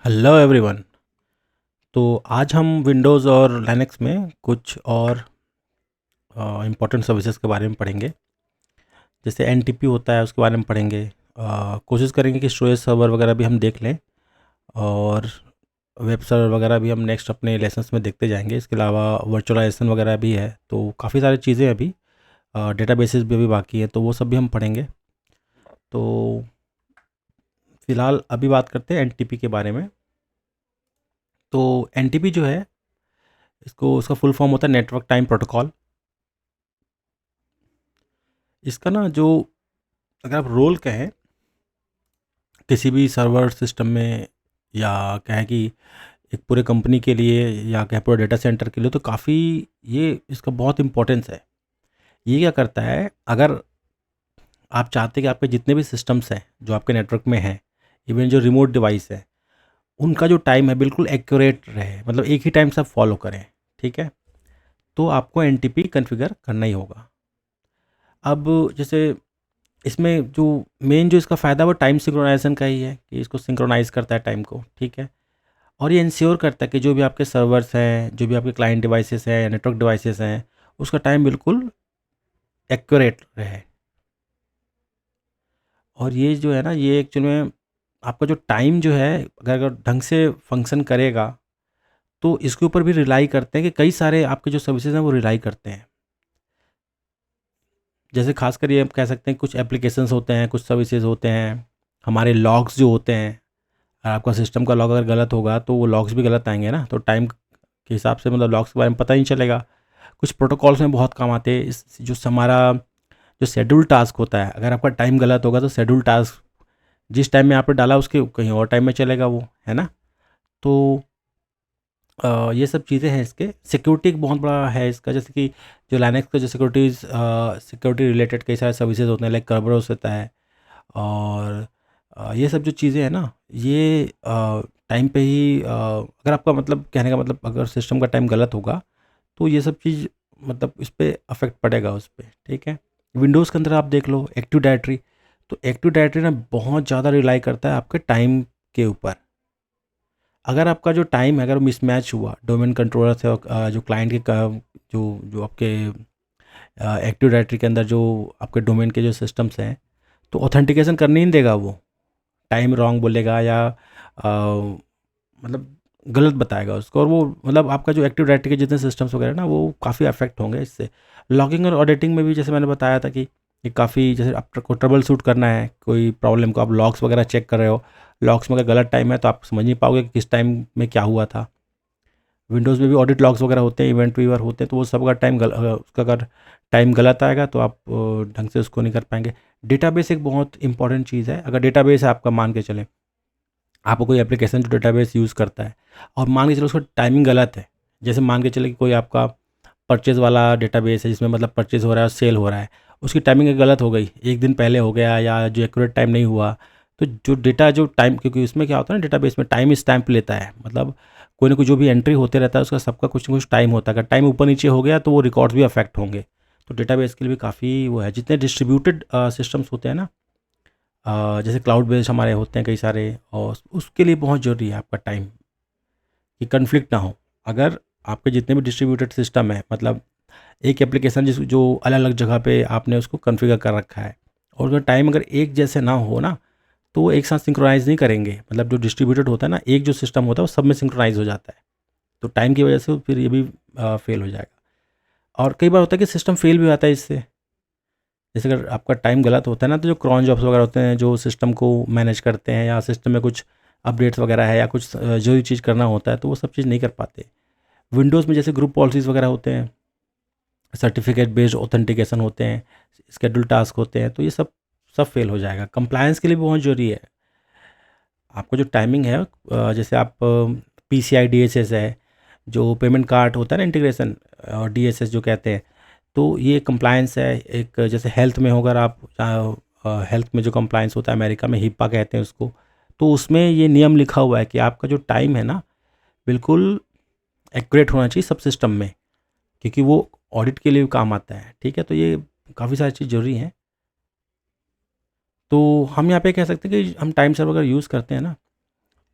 Hello everyone. तो आज हम विंडोज़ और लाइनक्स में कुछ और इम्पोर्टेंट सर्विसेज के बारे में पढ़ेंगे। जैसे एनटीपी होता है उसके बारे में पढ़ेंगे। कोशिश करेंगे कि स्टोरेज सर्वर वगैरह भी हम देख लें और वेब सर्वर वगैरह भी हम नेक्स्ट अपने लेसन्स में देखते जाएंगे। इसके अलावा वर्चुअलाइजेशन वगैरह भी है, तो काफ़ी सारी चीज़ें अभी डेटाबेसेस भी अभी बाकी है, तो वो सब भी हम पढ़ेंगे। तो फ़िलहाल अभी बात करते हैं एनटीपी के बारे में। तो एनटीपी जो है, इसको उसका फुल फॉर्म होता है नेटवर्क टाइम प्रोटोकॉल। इसका ना जो अगर आप रोल कहें किसी भी सर्वर सिस्टम में, या कहें कि एक पूरे कंपनी के लिए, या कहें पूरे डेटा सेंटर के लिए, तो काफ़ी ये इसका बहुत इम्पोर्टेंस है। ये क्या करता है, अगर आप चाहते हैं कि आपके जितने भी सिस्टम्स हैं जो आपके नेटवर्क में हैं, इवन जो रिमोट डिवाइस है, उनका जो टाइम है बिल्कुल एक्यूरेट रहे, मतलब एक ही टाइम सब फॉलो करें, ठीक है, तो आपको एन कॉन्फ़िगर करना ही होगा। अब जैसे इसमें जो मेन जो इसका फ़ायदा है वो टाइम सिंक्रोनाइजेशन का ही है, कि इसको सिंक्रोनाइज़ करता है टाइम को, ठीक है। और ये इंश्योर करता है कि जो भी आपके सर्वर्स हैं, जो भी आपके क्लाइंट डिवाइसेस हैं या नेटवर्क डिवाइसेस हैं, उसका टाइम बिल्कुल एक्यूरेट रहे। और ये जो है ना, ये एक्चुअल में आपका जो टाइम जो है, अगर ढंग से फंक्शन करेगा, तो इसके ऊपर भी रिलाई करते हैं कि कई सारे आपके जो सर्विसेज हैं वो रिलाई करते हैं। जैसे खासकर ये हम कह सकते हैं, कुछ एप्लीकेशंस होते हैं, कुछ सर्विसेज होते हैं, हमारे लॉग्स जो होते हैं, आपका सिस्टम का लॉग अगर गलत होगा तो वो लॉग्स भी गलत आएंगे ना, तो टाइम के हिसाब से मतलब लॉग्स के बारे में पता ही नहीं चलेगा। कुछ प्रोटोकॉल्स में बहुत काम आते हैं। इस जो हमारा जो शेड्यूल टास्क होता है, अगर आपका टाइम गलत होगा तो शेड्यूल टास्क जिस टाइम में आपने डाला उसके कहीं और टाइम में चलेगा वो, है ना। तो ये सब चीज़ें हैं। इसके सिक्योरिटी एक बहुत बड़ा है इसका, जैसे कि जो लाइनक्स का जो सिक्योरिटी रिलेटेड कई सारे सर्विसेज होते हैं, लाइक कर्बरोस होता है। और ये सब जो चीज़ें हैं ना, ये टाइम पे ही अगर आपका मतलब कहने का मतलब अगर सिस्टम का टाइम गलत होगा तो ये सब चीज़ मतलब इस पे अफेक्ट पड़ेगा उस पे, ठीक है। विंडोज़ के अंदर आप देख लो एक्टिव डायरेक्टरी, तो एक्टिव डायरेक्टरी ना बहुत ज़्यादा रिलाई करता है आपके टाइम के ऊपर। अगर आपका जो टाइम है अगर मिसमैच हुआ डोमेन कंट्रोलर से और जो क्लाइंट के जो जो आपके एक्टिव डायरेक्टरी के अंदर जो आपके डोमेन के जो सिस्टम्स हैं, तो ऑथेंटिकेशन करने ही नहीं देगा वो, टाइम रॉन्ग बोलेगा या मतलब गलत बताएगा उसको। और वो मतलब आपका जो एक्टिव डायरेक्टरी के जितने सिस्टम्स वगैरह ना, वो काफ़ी अफेक्ट होंगे इससे। लॉगिंग और ऑडिटिंग में भी जैसे मैंने बताया था कि ये काफ़ी, जैसे आपको ट्रबल शूट करना है कोई प्रॉब्लम को, आप लॉग्स वगैरह चेक कर रहे हो, लॉग्स में अगर गलत टाइम है तो आप समझ नहीं पाओगे कि किस टाइम में क्या हुआ था। विंडोज़ में भी ऑडिट लॉग्स वगैरह होते हैं, इवेंट वीवर होते हैं, तो वो सब अगर उसका अगर टाइम गलत आएगा तो आप ढंग से उसको नहीं कर पाएंगे। डेटाबेस एक बहुत इंपॉर्टेंट चीज़ है। अगर डेटाबेस है आपका, मान के चलें आपको कोई एप्लीकेशन जो डेटाबेस यूज़ करता है, और मान के चलो उसका टाइमिंग गलत है, जैसे मान के चले कि कोई आपका परचेज़ वाला डेटाबेस है जिसमें मतलब परचेज़ हो रहा है और सेल हो रहा है, उसकी टाइमिंग गलत हो गई, एक दिन पहले हो गया या जो एक्यूरेट टाइम नहीं हुआ, तो जो डेटा जो टाइम, क्योंकि उसमें क्या होता है ना, डेटाबेस में टाइम स्टैम्प लेता है, मतलब कोई ना कोई जो भी एंट्री होते रहता है उसका सबका कुछ ना कुछ टाइम होता है। अगर टाइम ऊपर नीचे हो गया तो वो रिकॉर्ड्स भी अफेक्ट होंगे। तो डेटाबेस के लिए भी काफ़ी वो है। जितने डिस्ट्रीब्यूटेड सिस्टम्स होते हैं ना, जैसे क्लाउड बेस्ड हमारे होते हैं कई सारे, और उसके लिए बहुत ज़रूरी है आपका टाइम, कि कन्फ्लिक्ट ना हो। अगर आपके जितने भी डिस्ट्रीब्यूटेड सिस्टम है, मतलब एक एप्लीकेशन जो अलग अलग जगह पे आपने उसको कॉन्फ़िगर कर रखा है, और अगर टाइम अगर एक जैसे ना हो ना, तो वो एक साथ सिंक्रोनाइज़ नहीं करेंगे। मतलब जो डिस्ट्रीब्यूटेड होता है ना, एक जो सिस्टम होता है वो सब में सिंक्रोनाइज़ हो जाता है, तो टाइम की वजह से फिर ये भी फेल हो जाएगा। और कई बार होता है कि सिस्टम फेल भी होता है इससे। जैसे अगर आपका टाइम गलत होता है ना, तो जो क्रॉन जॉब्स वगैरह होते हैं जो सिस्टम को मैनेज करते हैं, या सिस्टम में कुछ अपडेट्स वगैरह है या कुछ ज़रूरी चीज़ करना होता है, तो वो सब चीज़ नहीं कर पाते। विंडोज़ में जैसे ग्रुप पॉलिसीज़ वगैरह होते हैं, सर्टिफिकेट बेस्ड ऑथेंटिकेशन होते हैं, स्केड्यूल टास्क होते हैं, तो ये सब सब फेल हो जाएगा। कंप्लायंस के लिए भी बहुत ज़रूरी है। आपको जो टाइमिंग है, जैसे आप पीसीआई डीएसएस है, जो पेमेंट कार्ड होता है ना इंटीग्रेशन, और डीएसएस जो कहते हैं, तो ये कंप्लायंस है। एक जैसे हेल्थ में होगा, आप हेल्थ में जो कंप्लायंस होता है, अमेरिका में हिप्पा कहते हैं उसको, तो उसमें ये नियम लिखा हुआ है कि आपका जो टाइम है ना, बिल्कुल एक्यूरेट होना चाहिए सब सिस्टम में, क्योंकि वो ऑडिट के लिए भी काम आता है, ठीक है। तो ये काफ़ी सारी चीज़ ज़रूरी हैं। तो हम यहाँ पे कह सकते हैं कि हम टाइम सर्वर अगर यूज़ करते हैं ना,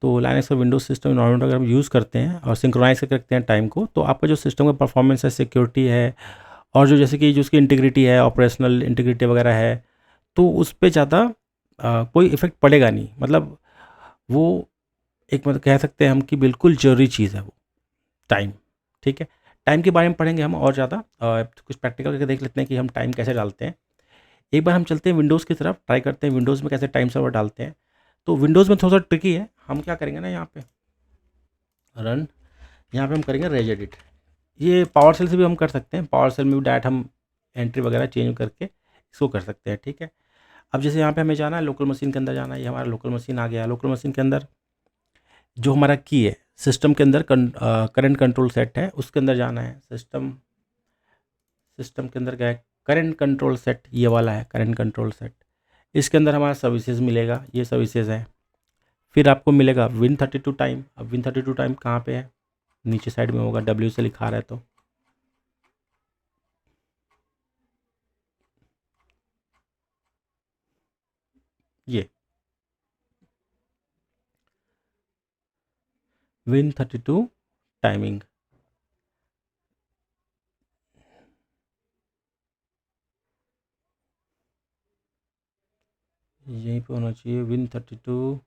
तो लाइनक्स और विंडोज़ सिस्टम इन्वायरमेंट अगर हम यूज़ करते हैं और सिंक्रोनाइज करके रखते हैं टाइम को, तो आपका जो सिस्टम का परफॉर्मेंस है, सिक्योरिटी है, और जो जैसे कि जो उसकी इंटीग्रिटी है, ऑपरेशनल इंटीग्रिटी वगैरह है, तो उस पे ज़्यादा कोई इफ़ेक्ट पड़ेगा नहीं। मतलब वो एक मतलब कह सकते हैं हम कि बिल्कुल ज़रूरी चीज़ है वो टाइम। ठीक है, टाइम के बारे में पढ़ेंगे हम और ज़्यादा, कुछ प्रैक्टिकल करके देख लेते हैं कि हम टाइम कैसे डालते हैं। एक बार हम चलते हैं विंडोज़ की तरफ, ट्राई करते हैं विंडोज़ में कैसे टाइम सर्वर डालते हैं। तो विंडोज़ में थोड़ा सा ट्रिकी है। हम क्या करेंगे ना, यहाँ पे रन, यहाँ पे हम करेंगे रेज एडिट। ये पावर सेल से भी हम कर सकते हैं, पावर सेल में भी डायरेक्ट हम एंट्री वगैरह चेंज करके इसको कर सकते हैं। ठीक है, अब जैसे यहाँ पे हमें जाना है, लोकल मशीन के अंदर जाना है, ये हमारा लोकल मशीन आ गया। लोकल मशीन के अंदर जो हमारा की है, सिस्टम के अंदर करंट कंट्रोल सेट है, उसके अंदर जाना है। सिस्टम के अंदर गए, करंट कंट्रोल सेट ये वाला है, करंट कंट्रोल सेट। इसके अंदर हमारा सर्विसेज मिलेगा, ये सर्विसेज है। फिर आपको मिलेगा Win32 टाइम। अब Win32 टाइम कहाँ पे है, नीचे साइड में होगा, W से लिखा रहा है, तो ये Win32 टाइमिंग, यहीं पे होना चाहिए। Win32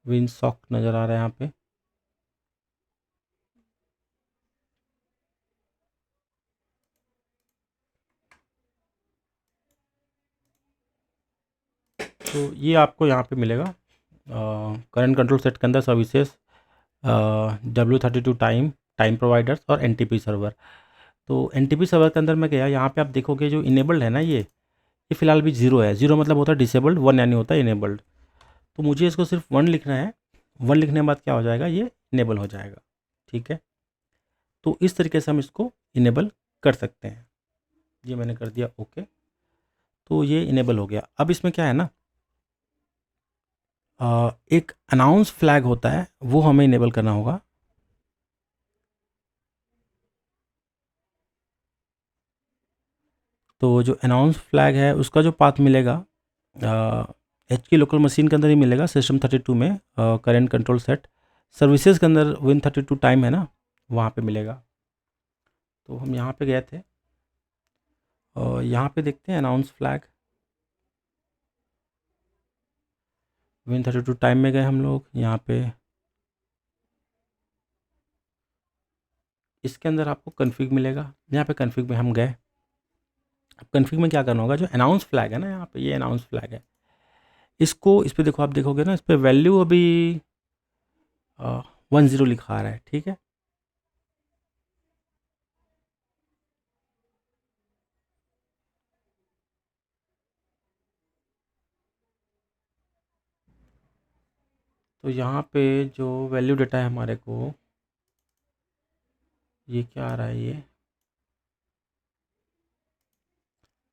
विनसॉक नज़र आ रहा है यहाँ पे। तो ये आपको यहाँ पे मिलेगा करंट कंट्रोल सेट के अंदर services, W32 time, time providers और NTP सर्वर। तो NTP सर्वर के अंदर मैं गया, यहाँ पे आप देखोगे जो इनेबल्ड है ना, ये फ़िलहाल भी ज़ीरो है। ज़ीरो मतलब होता है डिसेबल्ड, वन यानी होता है इनेबल्ड। तो मुझे इसको सिर्फ वन लिखना है। वन लिखने के बाद क्या हो जाएगा, ये इनेबल हो जाएगा। ठीक है, तो इस तरीके से हम इसको इनेबल कर सकते हैं। ये मैंने कर दिया ओके, तो ये इनेबल हो गया। अब इसमें क्या है ना, एक अनाउंस फ्लैग होता है, वो हमें इनेबल करना होगा। तो जो अनाउंस फ्लैग है उसका जो पाथ मिलेगा, एच की लोकल मशीन के अंदर ही मिलेगा, System32 में करंट कंट्रोल सेट सर्विसेज के अंदर Win32 टाइम है ना, वहाँ पे मिलेगा। तो हम यहाँ पे गए थे और यहाँ पे देखते हैं अनाउंस फ्लैग, Win32 टाइम में गए हम लोग। यहाँ पे इसके अंदर आपको कन्फिग मिलेगा, यहाँ पे कन्फिग में हम गए। अब कन्फिग में क्या करना होगा, जो अनाउंस फ्लैग है ना, यहाँ पे ये अनाउंस फ्लैग है, इसको इस पर देखो, आप देखोगे ना, इस पर वैल्यू अभी 10 लिखा आ रहा है। ठीक है, तो यहाँ पे जो वैल्यू डेटा है हमारे को, ये क्या आ रहा है, ये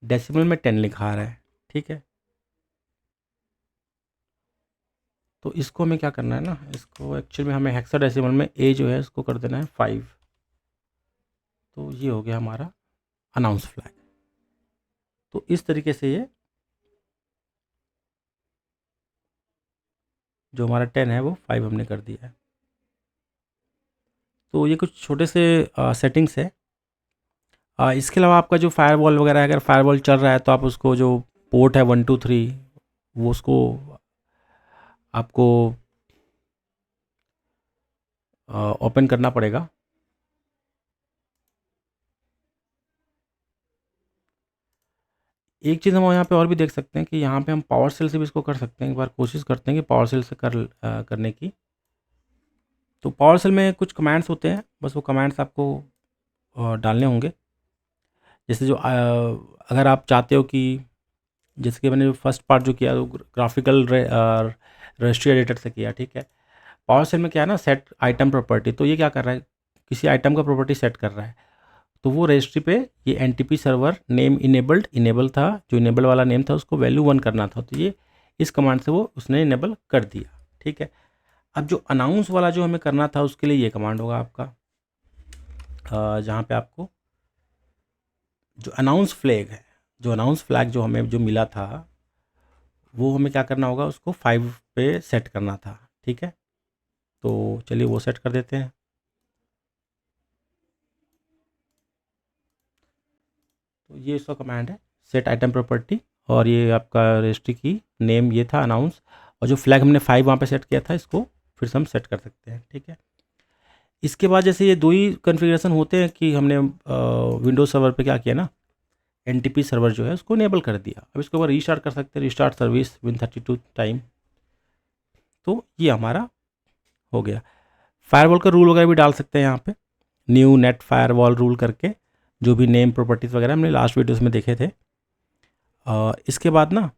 डेसिमल में 10 लिखा आ रहा है। ठीक है, तो इसको हमें क्या करना है ना, इसको एक्चुअल में हमें हेक्साडेसिमल में ए जो है इसको कर देना है 5। तो ये हो गया हमारा अनाउंस फ्लैग। तो इस तरीके से ये जो हमारा 10 है वो 5 हमने कर दिया है। तो ये कुछ छोटे से सेटिंग्स है। इसके अलावा आपका जो फायरवॉल वगैरह है, अगर फायरवॉल चल रहा है तो आप उसको जो पोर्ट है 123 वो उसको आपको ओपन करना पड़ेगा। एक चीज़ हम यहाँ पे और भी देख सकते हैं कि यहाँ पे हम पावर सेल से भी इसको कर सकते हैं। एक बार कोशिश करते हैं कि पावर सेल से करने की। तो पावर सेल में कुछ कमांड्स होते हैं, बस वो कमांड्स आपको डालने होंगे। जैसे जो अगर आप चाहते हो कि, जैसे कि मैंने फर्स्ट पार्ट जो किया वो ग्राफिकल रजिस्ट्री एडिटर से किया। ठीक है, पावर सेल में क्या है ना, सेट आइटम प्रॉपर्टी, तो ये क्या कर रहा है, किसी आइटम का प्रॉपर्टी सेट कर रहा है। तो वो रजिस्ट्री पे ये NTP सर्वर नेम इनेबल था, जो इनेबल वाला नेम था उसको वैल्यू 1 करना था, तो ये इस कमांड से वो उसने इनेबल कर दिया। ठीक है, अब जो अनाउंस वाला जो हमें करना था उसके लिए ये कमांड होगा आपका, जहाँ पे आपको जो अनाउंस फ्लैग है, जो अनाउंस फ्लैग जो हमें जो मिला था वो हमें क्या करना होगा, उसको 5 पे सेट करना था। ठीक है, तो चलिए वो सेट कर देते हैं। तो ये इसका कमांड है, सेट आइटम प्रॉपर्टी, और ये आपका रजिस्ट्री की नेम ये था अनाउंस, और जो फ्लैग हमने 5 वहाँ पे सेट किया था इसको फिर से हम सेट कर सकते हैं। ठीक है, इसके बाद जैसे ये दो ही कॉन्फ़िगरेशन होते हैं कि हमने विंडोज सर्वर पे क्या किया ना, एनटीपी सर्वर जो है उसको इनेबल कर दिया। अब इसको ऊपर रीस्टार्ट कर सकते हैं, रीस्टार्ट सर्विस विन 32 टाइम। तो ये हमारा हो गया। फायरवॉल का रूल वगैरह भी डाल सकते हैं यहाँ पे, न्यू नेट फायरवॉल रूल करके, जो भी नेम प्रॉपर्टीज़ वगैरह हमने लास्ट वीडियोस में देखे थे। इसके बाद ना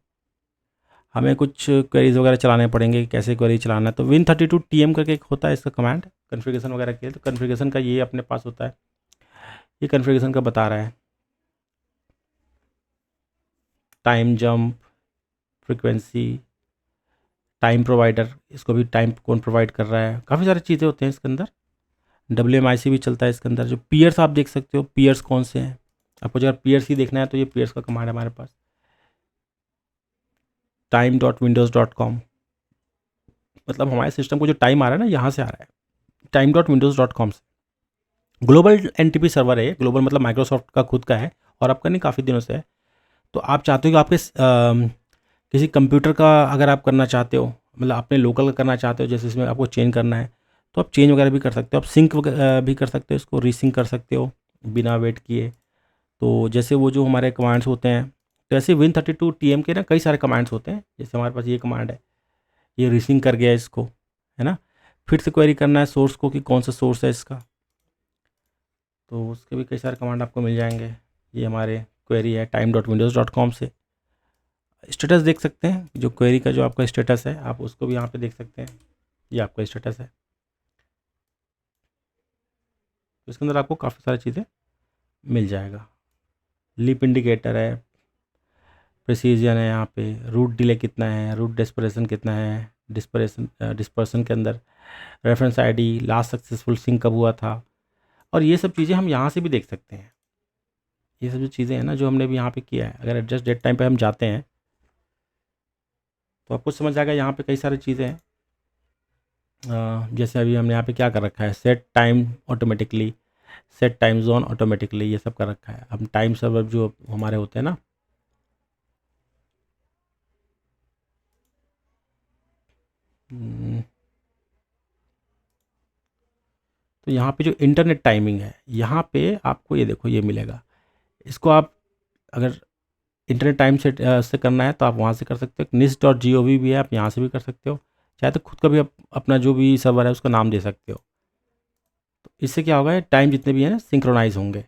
हमें कुछ क्वेरीज वगैरह चलाने पड़ेंगे, कैसे क्वेरी चलाना है। तो win32 tm करके एक होता है इसका कमांड कॉन्फ़िगरेशन वगैरह के लिए। तो कॉन्फ़िगरेशन का ये अपने पास होता है, ये कॉन्फ़िगरेशन का बता रहा है time jump, frequency, time provider, इसको भी टाइम कौन प्रोवाइड कर रहा है, काफ़ी सारी चीज़ें होते हैं इसके अंदर। WMIC भी चलता है इसके अंदर। जो पीयर्स आप देख सकते हो, पीयर्स कौन से हैं, आपको अगर पीयर्स ही देखना है तो ये पीयर्स का कमांड है हमारे पास, time.windows.com। मतलब हमारे सिस्टम को जो टाइम आ रहा है ना, यहाँ से आ रहा है, time.windows.com से। ग्लोबल एनटीपी सर्वर है, ग्लोबल मतलब माइक्रोसॉफ्ट का खुद का है, और आपका नहीं, काफ़ी दिनों से है। तो आप चाहते हो कि आपके किसी कंप्यूटर का अगर आप करना चाहते हो, मतलब अपने लोकल का करना चाहते हो, जैसे इसमें आपको चेंज करना है, तो आप चेंज वगैरह भी कर सकते हो। आप सिंक भी कर सकते हो, इसको रीसिंक कर सकते हो बिना वेट किए। तो जैसे वो जो हमारे कमांड्स होते हैं, तो ऐसे win32 tm के ना कई सारे कमांड्स होते हैं। जैसे हमारे पास ये कमांड है, ये रीसिंक कर गया इसको, है ना। फिर से क्वेरी करना है सोर्स को कि कौन सा सोर्स है इसका, तो उसके भी कई सारे कमांड आपको मिल जाएंगे। ये हमारे क्वेरी है time.windows.com से। स्टेटस देख सकते हैं, जो क्वेरी का जो आपका स्टेटस है आप उसको भी यहाँ पे देख सकते हैं, ये आपका स्टेटस है। तो इसके अंदर आपको काफ़ी सारी चीज़ें मिल जाएगा। लीप इंडिकेटर है, प्रेसिजन है, यहाँ पे रूट डिले कितना है, रूट डिस्पर्सन कितना है, डिस्पर्सन के अंदर reference ID, last successful sync कब हुआ था, और ये सब चीज़ें हम यहाँ से भी देख सकते हैं। ये सब जो चीज़ें हैं ना जो हमने भी यहाँ पे किया है, अगर एडजस्ट डेट टाइम पे हम जाते हैं तो आपको समझ आएगा यहाँ पे कई सारी चीज़ें हैं। जैसे अभी हमने यहाँ पे क्या कर रखा है, set time automatically, set time zone automatically, ये सब कर रखा है। अब टाइम सर्वर जो हमारे होते हैं ना, तो यहाँ पे जो इंटरनेट टाइमिंग है, यहाँ पे आपको ये देखो ये मिलेगा। इसको आप अगर इंटरनेट टाइम से करना है तो आप वहाँ से कर सकते हो। NIST.gov भी है, आप यहाँ से भी कर सकते हो। चाहे तो खुद का भी अपना जो भी सर्वर है उसका नाम दे सकते हो। तो इससे क्या होगा, टाइम जितने भी हैं ना सिंक्रोनाइज होंगे।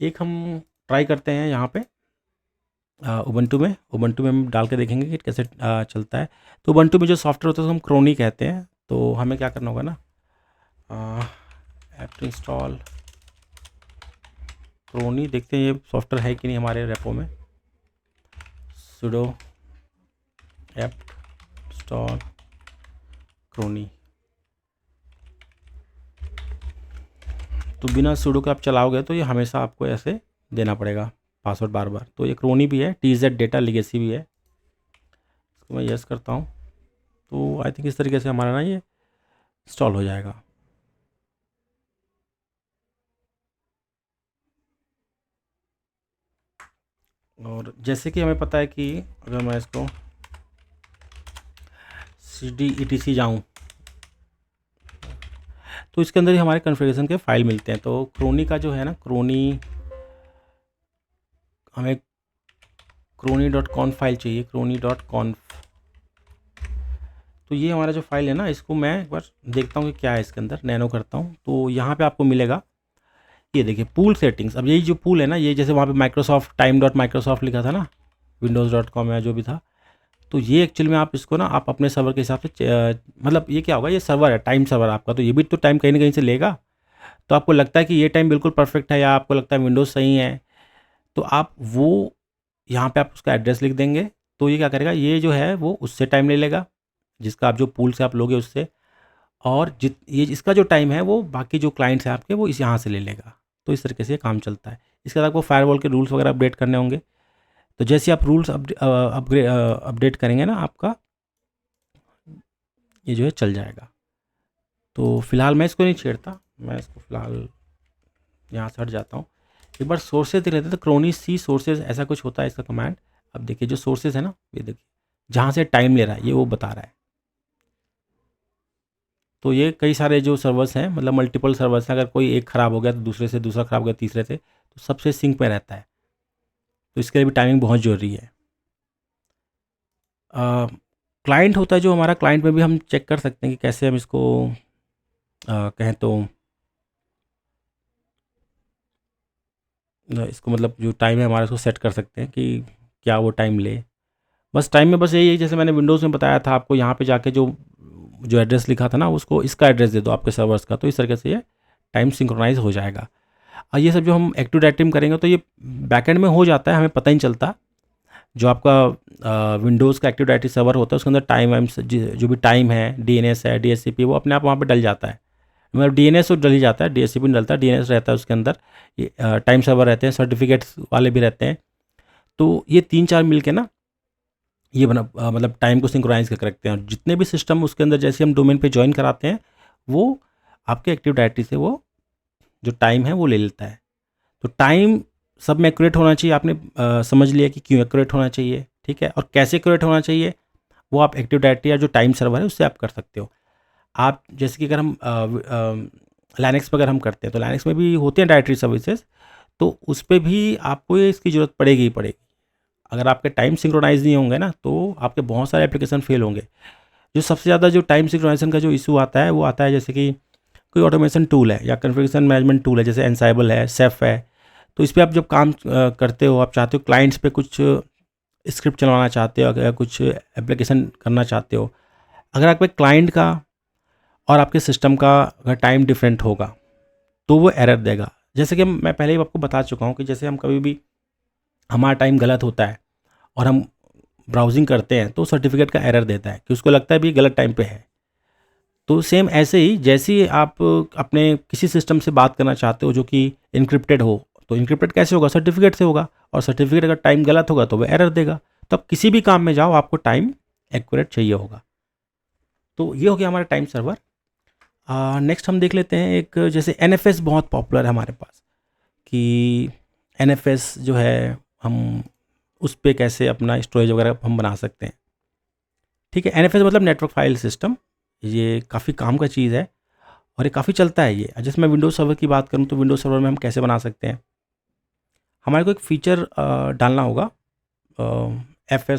एक हम ट्राई करते हैं यहाँ पे उबंटू में हम डाल के देखेंगे कि कैसे चलता है। तो उबंटू में जो सॉफ्टवेयर होता है उसको हम क्रोनी कहते हैं। तो हमें क्या करना होगा ना, ऐप इंस्टॉल क्रोनी, देखते हैं ये सॉफ्टवेयर है कि नहीं हमारे रेपो में। सुडो ऐप इंस्टॉल क्रोनी, तो बिना सुडो के आप चलाओगे तो ये हमेशा आपको ऐसे देना पड़ेगा पासवर्ड बार बार। तो ये क्रोनी भी है, TZ डेटा लिगेसी भी है। इसको मैं यस करता हूँ, तो आई थिंक इस तरीके से हमारा ना ये इंस्टॉल हो जाएगा। और जैसे कि हमें पता है कि अगर मैं इसको CD ETC जाऊँ तो इसके अंदर ही हमारे कॉन्फ़िगरेशन के फाइल मिलते हैं। तो क्रोनी का जो है ना, क्रोनी हमें crony.conf फाइल चाहिए, crony.conf। तो ये हमारा जो फाइल है ना, इसको मैं एक बार देखता हूँ कि क्या है इसके अंदर, नैनो करता हूँ। तो यहाँ पे आपको मिलेगा, ये देखिए पूल सेटिंग्स। अब यही जो पूल है ना, ये जैसे वहाँ पे माइक्रोसॉफ्ट time.microsoft लिखा था ना, windows.com या जो भी था, तो ये एक्चुअल में आप इसको ना आप अपने सर्वर के हिसाब से मतलब ये क्या होगा, ये सर्वर है, टाइम सर्वर आपका, तो ये भी तो टाइम कहीं ना कहीं से लेगा। तो आपको लगता है कि ये टाइम बिल्कुल परफेक्ट है, या आपको लगता है विंडोज़ सही है, तो आप वो यहाँ पे आप उसका एड्रेस लिख देंगे। तो ये क्या करेगा, ये जो है वो उससे टाइम ले लेगा जिसका आप जो पूल से आप लोगे उससे, और जित ये इसका जो टाइम है वो बाकी जो क्लाइंट्स हैं आपके वो इस यहाँ से ले लेगा। तो इस तरीके से ये काम चलता है। इसके बाद आपको फायरवॉल के रूल्स वगैरह अपडेट करने होंगे, तो जैसे आप रूल्स अपडेट करेंगे ना, आपका ये जो है चल जाएगा। तो फिलहाल मैं इसको नहीं छेड़ता, मैं इसको फिलहाल यहाँ से हट जाता हूँ। एक बार सोर्सेज देख लेते हैं, तो क्रोनी सी सोर्सेज ऐसा कुछ होता है इसका कमांड। अब देखिए जो सोर्सेज है ना, ये देखिए जहाँ से टाइम ले रहा है ये वो बता रहा है। तो ये कई सारे जो सर्वर्स हैं, मतलब मल्टीपल सर्वर्स हैं, अगर कोई एक ख़राब हो गया तो दूसरे से, दूसरा ख़राब हो गया तीसरे से, तो सबसे सिंक में रहता है। तो इसके लिए भी टाइमिंग बहुत ज़रूरी है। क्लाइंट होता है जो हमारा, क्लाइंट में भी हम चेक कर सकते हैं कि कैसे हम इसको कहें तो इसको मतलब जो टाइम है हमारा, उसको सेट कर सकते हैं कि क्या वो टाइम ले। बस टाइम में बस यही है, जैसे मैंने विंडोज़ में बताया था आपको, यहाँ पे जाके जो जो एड्रेस लिखा था ना, उसको इसका एड्रेस दे दो आपके सर्वर्स का, तो इस तरीके से ये टाइम सिंक्रोनाइज हो जाएगा। और ये सब जो हम एक्टिव डायरेक्टरी में करेंगे तो ये बैकएंड में हो जाता है, हमें पता ही नहीं चलता। जो आपका विंडोज़ का एक्टिव डायरेक्टरी सर्वर होता है उसके अंदर टाइम वाइम जो भी टाइम है, डीएनएस है, डीएचसीपी, वो अपने आप वहाँ पे डल जाता है। मतलब डीएनएस तो डल ही जाता है, डीएचसीपी नहीं डलता, डीएनएस रहता है उसके अंदर। टाइम सर्वर रहते हैं, सर्टिफिकेट्स वाले भी रहते हैं। तो ये 3-4 मिल के ना ये मतलब टाइम को सिंक्रोनाइज करके रखते हैं। और जितने भी सिस्टम उसके अंदर जैसे हम डोमेन पे ज्वाइन कराते हैं, वो आपके एक्टिव डायरेक्टरी से वो जो टाइम है वो ले लेता है। तो टाइम सब में एक्यूरेट होना चाहिए। आपने समझ लिया कि क्यों एक्यूरेट होना चाहिए, ठीक है, और कैसे एक्यूरेट होना चाहिए, वो आप एक्टिव डायरेक्टरी या जो टाइम सर्वर है उससे आप कर सकते हो। आप जैसे कि अगर हम लाइनक्स पर अगर हम करते हैं, तो लाइनक्स में भी होते हैं डायरेक्टरी सर्विसेज, तो उस पर भी आपको ये इसकी ज़रूरत पड़ेगी ही पड़ेगी। अगर आपके टाइम सिंक्रोनाइज नहीं होंगे ना, तो आपके बहुत सारे एप्लीकेशन फेल होंगे। जो सबसे ज़्यादा जो टाइम सिंक्रोनाइजेशन का जो इशू आता है, वो आता है जैसे कि कोई ऑटोमेशन टूल है या कॉन्फ़िगरेशन मैनेजमेंट टूल है, जैसे एनसाइबल है, सेफ है। तो इस पे आप जब काम करते हो, आप चाहते हो क्लाइंट्स पे कुछ स्क्रिप्ट चलवाना चाहते हो या कुछ एप्लीकेशन करना चाहते हो, अगर आपके क्लाइंट का और आपके सिस्टम का अगर टाइम डिफरेंट होगा तो वो एरर देगा। जैसे कि मैं पहले ही आपको बता चुका हूँ कि जैसे हम कभी भी हमारा टाइम गलत होता है और हम ब्राउजिंग करते हैं तो सर्टिफिकेट का एरर देता है कि उसको लगता है भी गलत टाइम पे है। तो सेम ऐसे ही जैसे ही आप अपने किसी सिस्टम से बात करना चाहते हो जो कि इनक्रिप्टेड हो, तो इनक्रिप्टेड कैसे होगा? सर्टिफिकेट से होगा, और सर्टिफिकेट अगर टाइम गलत होगा तो वो एरर देगा। तो आप किसी भी काम में जाओ, आपको टाइम एक्यूरेट चाहिए होगा। तो ये हो गया हमारा टाइम सर्वर। नेक्स्ट हम देख लेते हैं एक, जैसे एन बहुत पॉपुलर है हमारे पास, कि एन जो है हम उस पर कैसे अपना स्टोरेज वगैरह हम बना सकते हैं। ठीक है, एन मतलब नेटवर्क फाइल सिस्टम, ये काफ़ी काम का चीज़ है और ये काफ़ी चलता है ये। जैसे मैं विंडोज सर्वर की बात करूँ तो विंडोज सर्वर में हम कैसे बना सकते हैं, हमारे को एक फ़ीचर डालना होगा एन एफ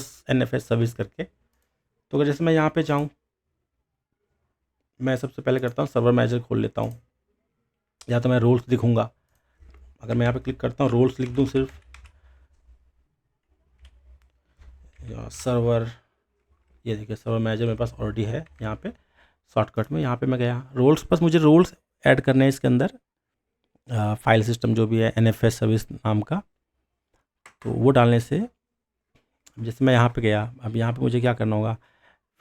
एस सर्विस करके। तो अगर जैसे मैं यहाँ पे जाऊँ, मैं सबसे पहले करता हूँ सर्वर मैनेजर खोल लेता हूँ, या तो मैं रोल्स दिखूँगा। अगर मैं यहाँ पे क्लिक करता हूँ, रोल्स लिख दूँ सिर्फ, सर्वर, ये देखिए सर्वर मैनेजर मेरे पास ऑलरेडी है यहाँ पे शॉर्टकट में। यहाँ पे मैं गया रोल्स, बस मुझे रोल्स ऐड करने हैं इसके अंदर, फाइल सिस्टम जो भी है NFS सर्विस नाम का। तो वो डालने से जैसे मैं यहाँ पे गया, अब यहाँ पे मुझे क्या करना होगा,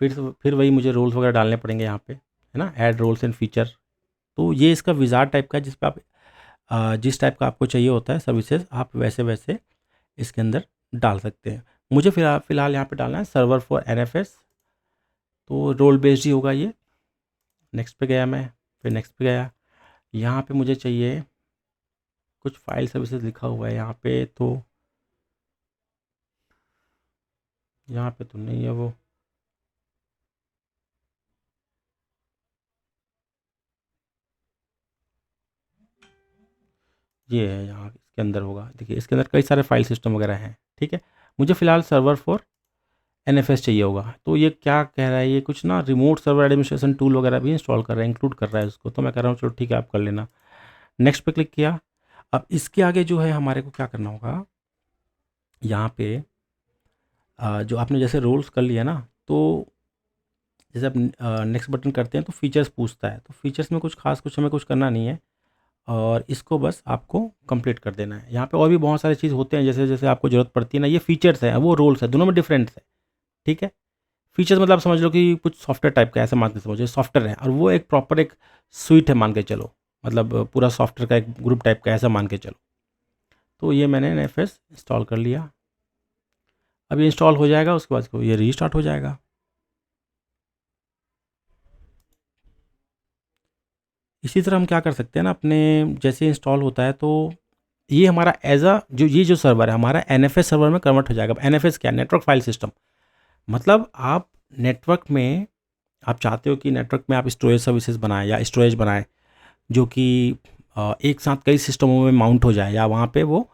फिर वही मुझे रोल्स वगैरह डालने पड़ेंगे यहाँ पे, है ना, ऐड रोल्स एंड फीचर। तो ये इसका विजार्ड टाइप का है, जिस पे आप जिस टाइप का आपको चाहिए होता है सर्विसेज, आप वैसे वैसे इसके अंदर डाल सकते हैं। मुझे फ़िलहाल यहाँ पे डालना है सर्वर फॉर NFS, तो रोल बेस्ड ही होगा ये। नेक्स्ट पे गया मैं, फिर नेक्स्ट पे गया, यहाँ पे मुझे चाहिए कुछ फाइल सर्विसेज लिखा हुआ है यहाँ पे, तो यहाँ पे तो नहीं है वो, ये है यहाँ इसके अंदर होगा। देखिए इसके अंदर कई सारे फाइल सिस्टम वगैरह हैं। ठीक है, मुझे फ़िलहाल सर्वर फॉर NFS चाहिए होगा। तो ये क्या कह रहा है, ये कुछ ना रिमोट सर्वर एडमिनिस्ट्रेशन टूल वगैरह भी इंस्टॉल कर रहा है, इंक्लूड कर रहा है उसको। तो मैं कह रहा हूँ चलो ठीक है, आप कर लेना। नेक्स्ट पे क्लिक किया। अब इसके आगे जो है हमारे को क्या करना होगा, यहाँ पे जो आपने जैसे रोल्स कर लिया ना, तो जैसे आप नेक्स्ट बटन करते हैं तो फीचर्स पूछता है। तो फीचर्स में कुछ खास कुछ हमें कुछ करना नहीं है, और इसको बस आपको कंप्लीट कर देना है। यहाँ पे और भी बहुत सारी चीज़ होते हैं, जैसे जैसे आपको ज़रूरत पड़ती है ना, ये फीचर्स है, वो रोल्स है, दोनों में डिफरेंस है। ठीक है, फीचर्स मतलब आप समझ लो कि कुछ सॉफ्टवेयर टाइप का, ऐसा मान के समझो सॉफ्टवेयर है, और वो एक प्रॉपर एक स्वीट है मान के चलो। मतलब पूरा सॉफ्टवेयर का एक ग्रुप टाइप का, ऐसा मान के चलो। तो ये मैंने NFS इंस्टॉल कर लिया। अब ये इंस्टॉल हो जाएगा, उसके बाद ये रीस्टार्ट हो जाएगा। इसी तरह हम क्या कर सकते हैं ना, अपने जैसे इंस्टॉल होता है तो ये हमारा एज अ जो सर्वर है हमारा NFS सर्वर में कन्वर्ट हो जाएगा। अब NFS क्या है? Network file system. मतलब आप नेटवर्क में आप चाहते हो कि नेटवर्क में आप स्टोरेज सर्विसेज बनाएं या स्टोरेज बनाएं जो कि एक साथ कई सिस्टमों में माउंट हो जाए, या वहाँ पे वो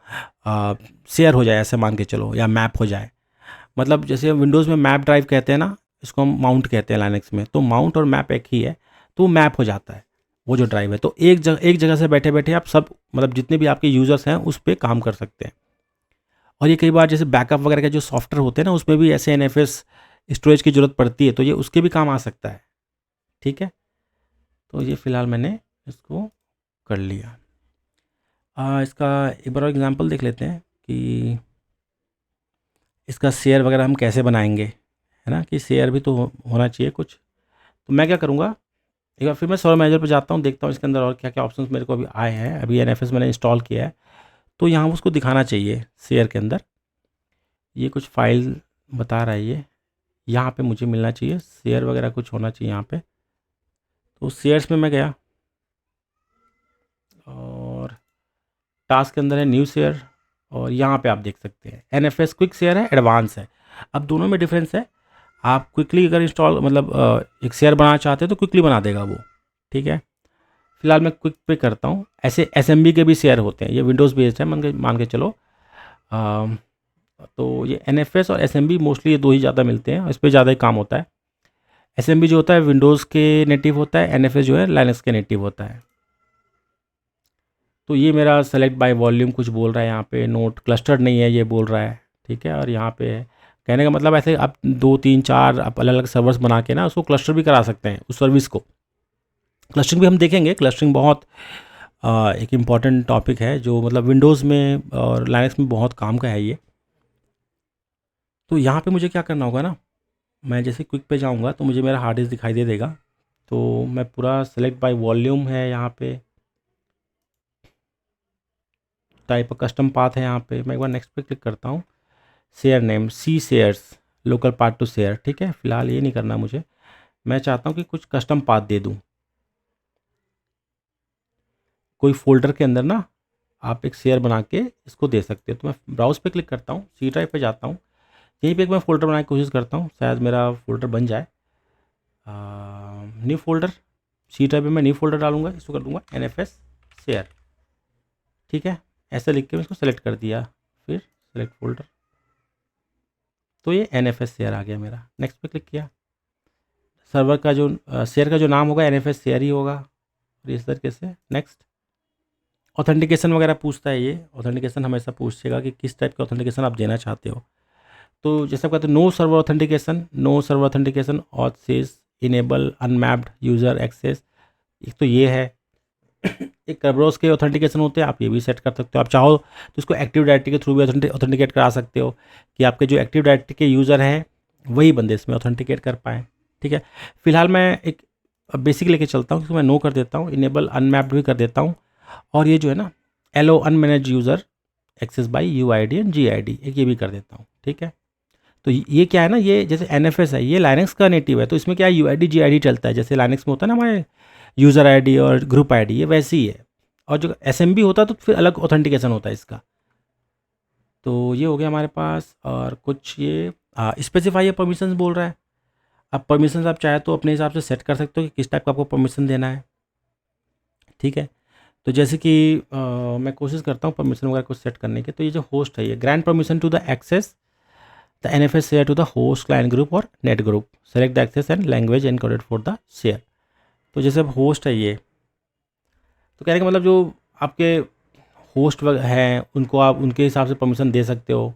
शेयर हो जाए, ऐसे मान के चलो, या मैप हो जाए। मतलब जैसे विंडोज़ में मैप ड्राइव कहते हैं ना, इसको हम माउंट कहते हैं लाइनक्स में। तो माउंट और मैप एक ही है, तो वो मैप हो जाता है वो जो ड्राइव है। तो एक जगह से बैठे बैठे आप सब, मतलब जितने भी आपके यूज़र्स हैं उस पर काम कर सकते हैं। और ये कई बार जैसे बैकअप वगैरह के जो सॉफ्टवेयर होते हैं ना, उसमें भी ऐसे NFS स्टोरेज की ज़रूरत पड़ती है, तो ये उसके भी काम आ सकता है। ठीक है, तो ये फ़िलहाल मैंने इसको कर लिया। इसका एक बार और एग्जांपल देख लेते हैं कि इसका शेयर वगैरह हम कैसे बनाएंगे, है ना, कि शेयर भी तो होना चाहिए कुछ। तो मैं क्या करूँगा, एक बार फिर मैं सर्वर मैनेजर पर जाता हूँ, देखता हूँ इसके अंदर और क्या क्या ऑप्शंस मेरे को अभी आए हैं। अभी NFS मैंने इंस्टॉल किया है, तो यहाँ उसको दिखाना चाहिए शेयर के अंदर। ये कुछ फाइल बता रहा है, ये यहाँ पे मुझे मिलना चाहिए शेयर वगैरह, कुछ होना चाहिए यहाँ पे। तो शेयर्स में मैं गया और टास्क के अंदर है न्यू शेयर, और यहाँ पे आप देख सकते हैं NFS क्विक शेयर है, एडवांस है। अब दोनों में डिफरेंस है। आप क्विकली अगर इंस्टॉल मतलब एक शेयर बनाना चाहते हैं तो क्विकली बना देगा वो। ठीक है, फिलहाल मैं क्विक पे करता हूँ। ऐसे SMB के भी शेयर होते हैं, ये विंडोज़ बेस्ड है, मान के चलो। तो ये NFS और SMB मोस्टली ये दो ही ज़्यादा मिलते हैं, इस पर ज़्यादा ही काम होता है। SMB जो होता है विंडोज़ के नेटिव होता है, NFS जो है लाइनक्स के नेटिव होता है। तो ये मेरा सेलेक्ट बाय वॉल्यूम कुछ बोल रहा है यहाँ पे, नोट क्लस्टर्ड नहीं है ये बोल रहा है। ठीक है, और यहाँ पे कहने का मतलब ऐसे आप 2 3 4 आप अलग अलग सर्वर्स बना के ना उसको क्लस्टर भी करा सकते हैं, उस सर्विस को। क्लस्टरिंग भी हम देखेंगे। क्लस्टरिंग बहुत एक इम्पॉर्टेंट टॉपिक है, जो मतलब विंडोज़ में और लाइनक्स में बहुत काम का है ये। तो यहाँ पे मुझे क्या करना होगा ना, मैं जैसे क्विक पे जाऊँगा तो मुझे मेरा हार्ड डिस्क दिखाई दे देगा। तो मैं पूरा सेलेक्ट बाय वॉल्यूम है यहाँ पे, टाइप कस्टम पाथ है यहाँ पे। मैं एक बार नेक्स्ट पे क्लिक करता हूँ। Share name C shares, local path to share. ठीक है, फिलहाल ये नहीं करना मुझे, मैं चाहता हूँ कि कुछ कस्टम पाथ दे दूँ। कोई फोल्डर के अंदर ना आप एक शेयर बना के इसको दे सकते हो। तो मैं ब्राउज पे क्लिक करता हूँ, सी ड्राइव पे जाता हूँ, यहीं पे एक मैं फ़ोल्डर बनाने की कोशिश करता हूँ, शायद मेरा फ़ोल्डर बन जाए। न्यू फोल्डर, सी ड्राइव पे मैं न्यू फोल्डर डालूंगा, इसको कर दूंगा NFS शेयर। ठीक है, ऐसे लिख के मैं इसको सेलेक्ट कर दिया, फिर सेलेक्ट फोल्डर, तो ये NFS शेयर आ गया मेरा। नेक्स्ट पे क्लिक किया, सर्वर का जो शेयर का जो नाम होगा NFS शेयर ही होगा, और इस तरीके से नेक्स्ट। ऑथेंटिकेशन वगैरह पूछता है ये, ऑथेंटिकेशन हमेशा पूछेगा कि किस टाइप का ऑथेंटिकेशन आप देना चाहते हो। तो जैसे आप कहते हैं no server authentication, no server authentication auth says enable unmapped user access, एक तो ये है। एक कर्बरोस के ऑथेंटिकेशन होते हैं, आप ये भी सेट कर सकते हो। आप चाहो तो इसको एक्टिव डायरेक्टरी के थ्रू भी ऑथेंटिकेट करा सकते हो, कि आपके जो एक्टिव डायरेक्टरी के यूज़र हैं वही बंदे इसमें ऑथेंटिकेट कर पाएँ। ठीक है, फिलहाल मैं एक बेसिक लेके चलता हूँ, इसको मैं नो कर देता हूँ, इनेबल अनमैप्ड भी कर देता हूँ, और ये जो है ना allow unmanage user access by UID and GID, एक ये भी कर देता हूँ। ठीक है, तो ये क्या है ना, ये जैसे NFS है ये लाइनक्स का नेटिव है, तो इसमें क्या है UID GID चलता है, जैसे लाइनक्स में होता है ना हमारे यूज़र ID और ग्रुप ID, ये वैसे ही है। और जो SMB होता है तो फिर अलग ऑथेंटिकेशन होता है इसका। तो ये हो गया हमारे पास, और कुछ ये स्पेसिफाई परमिशंस बोल रहा है। अब परमिशंस आप चाहे तो अपने हिसाब से सेट कर सकते हो कि किस टाइप का आपको परमिशन देना है। ठीक है, तो जैसे कि मैं कोशिश करता हूँ परमिशन वगैरह कुछ सेट करने के। तो ये जो होस्ट है, ये grant permission to the access the NFS share to the host client group और net group, select the access and language encoded for the share. तो जैसे अब होस्ट है ये, तो कहने का मतलब जो आपके होस्ट हैं उनको आप उनके हिसाब से परमिशन दे सकते हो।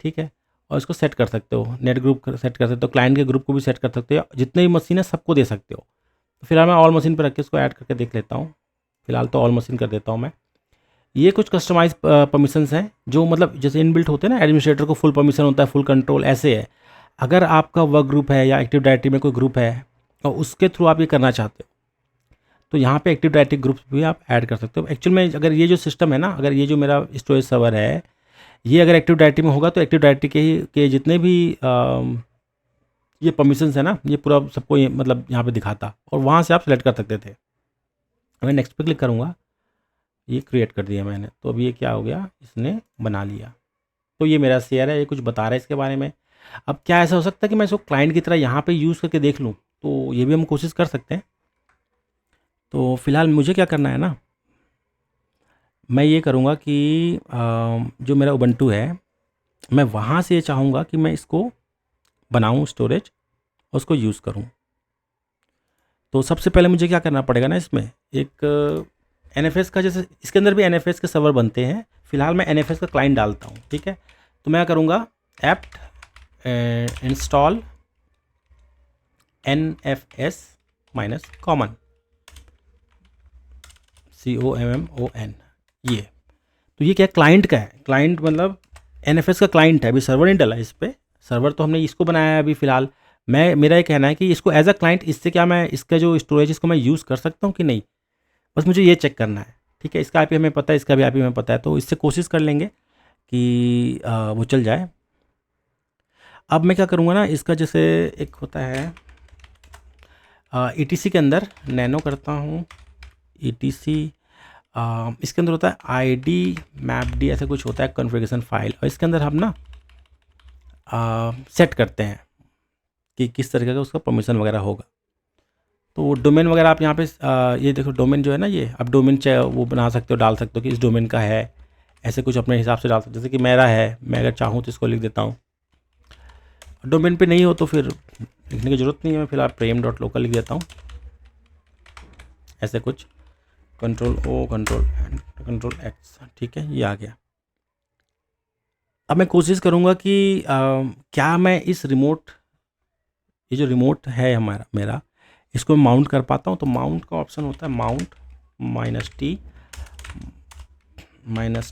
ठीक है, और इसको सेट कर सकते हो, नेट ग्रुप सेट कर सकते हो, क्लाइंट के ग्रुप को भी सेट कर सकते हो, जितने भी मशीन है सबको दे सकते हो। तो फिलहाल मैं ऑल मशीन पर रख के इसको ऐड करके देख लेता हूँ। फिलहाल तो ऑल मशीन कर देता हूँ मैं। ये कुछ कस्टमाइज परमिशंस हैं जो मतलब जैसे इनबिल्ट होते हैं ना, एडमिनिस्ट्रेटर को फुल परमिशन होता है, फुल कंट्रोल ऐसे है। अगर आपका वर्क ग्रुप है या एक्टिव डायरेक्टरी में कोई ग्रुप है और उसके थ्रू आप ये करना चाहते हो, तो यहाँ पे एक्टिव डायरेक्टरी ग्रुप्स भी आप ऐड कर सकते हो। एक्चुअल में अगर ये जो सिस्टम है ना, अगर ये जो मेरा स्टोरेज सर्वर है, ये अगर एक्टिव डायरेक्टरी में होगा तो एक्टिव डायरेक्टरी के जितने भी ये परमिशंस है ना, ये पूरा सबको ये मतलब यहाँ पे दिखाता, और वहाँ से आप सेलेक्ट कर सकते थे। मैं नेक्स्ट पे क्लिक करूँगा, ये क्रिएट कर दिया मैंने, तो अब ये क्या हो गया, इसने बना लिया। तो ये मेरा शेयर है, ये कुछ बता रहा है इसके बारे में। अब क्या ऐसा हो सकता है कि मैं इसको क्लाइंट की तरह यहाँ पे यूज़ करके देख लूँ, तो ये भी हम कोशिश कर सकते हैं। तो फिलहाल मुझे क्या करना है ना, मैं ये करूँगा कि जो मेरा उबंटू है, मैं वहाँ से चाहूँगा कि मैं इसको बनाऊँ स्टोरेज और उसको यूज़ करूँ। तो सबसे पहले मुझे क्या करना पड़ेगा ना, इसमें एक NFS का, जैसे इसके अंदर भी NFS के सर्वर बनते हैं, फिलहाल मैं NFS का क्लाइंट डालता हूँ, ठीक है। तो मैं करूँगा apt install NFS -common COMMON, ये। तो ये क्या क्लाइंट का है, क्लाइंट मतलब NFS का क्लाइंट है, अभी सर्वर नहीं डला इस पर, सर्वर तो हमने इसको बनाया है अभी फ़िलहाल। मेरा ये कहना है कि इसको एज अ क्लाइंट, इससे क्या मैं इसका जो स्टोरेज इसको मैं यूज़ कर सकता हूँ कि नहीं, बस मुझे ये चेक करना है, ठीक है। इसका IP हमें पता है, इसका भी IP हमें पता है, तो इससे कोशिश कर लेंगे कि वो चल जाए। अब मैं क्या करूँगा ना, इसका जैसे एक होता है ETC के अंदर नैनो करता हूँ, ETC इसके अंदर होता है ID MAPD, ऐसा कुछ होता है कॉन्फ़िगरेशन फाइल, और इसके अंदर हम ना सेट करते हैं कि किस तरीके का उसका परमिशन वगैरह होगा। तो डोमेन वगैरह आप यहाँ पे ये देखो, डोमेन जो है ना, ये आप डोमेन चाहे वो बना सकते हो, डाल सकते हो कि इस डोमेन का है, ऐसे कुछ अपने हिसाब से डाल सकते हो। जैसे कि मेरा है, मैं अगर चाहूँ तो इसको लिख देता हूँ। डोमेन पे नहीं हो तो फिर लिखने की ज़रूरत नहीं है, मैं फिलहाल prem.local लिख देता हूँ, ऐसे कुछ Ctrl+O Ctrl+X, ठीक है, ये आ गया। अब मैं कोशिश करूँगा कि क्या मैं इस रिमोट, ये जो रिमोट है हमारा मेरा, इसको माउंट कर पाता हूँ। तो माउंट का ऑप्शन होता है माउंट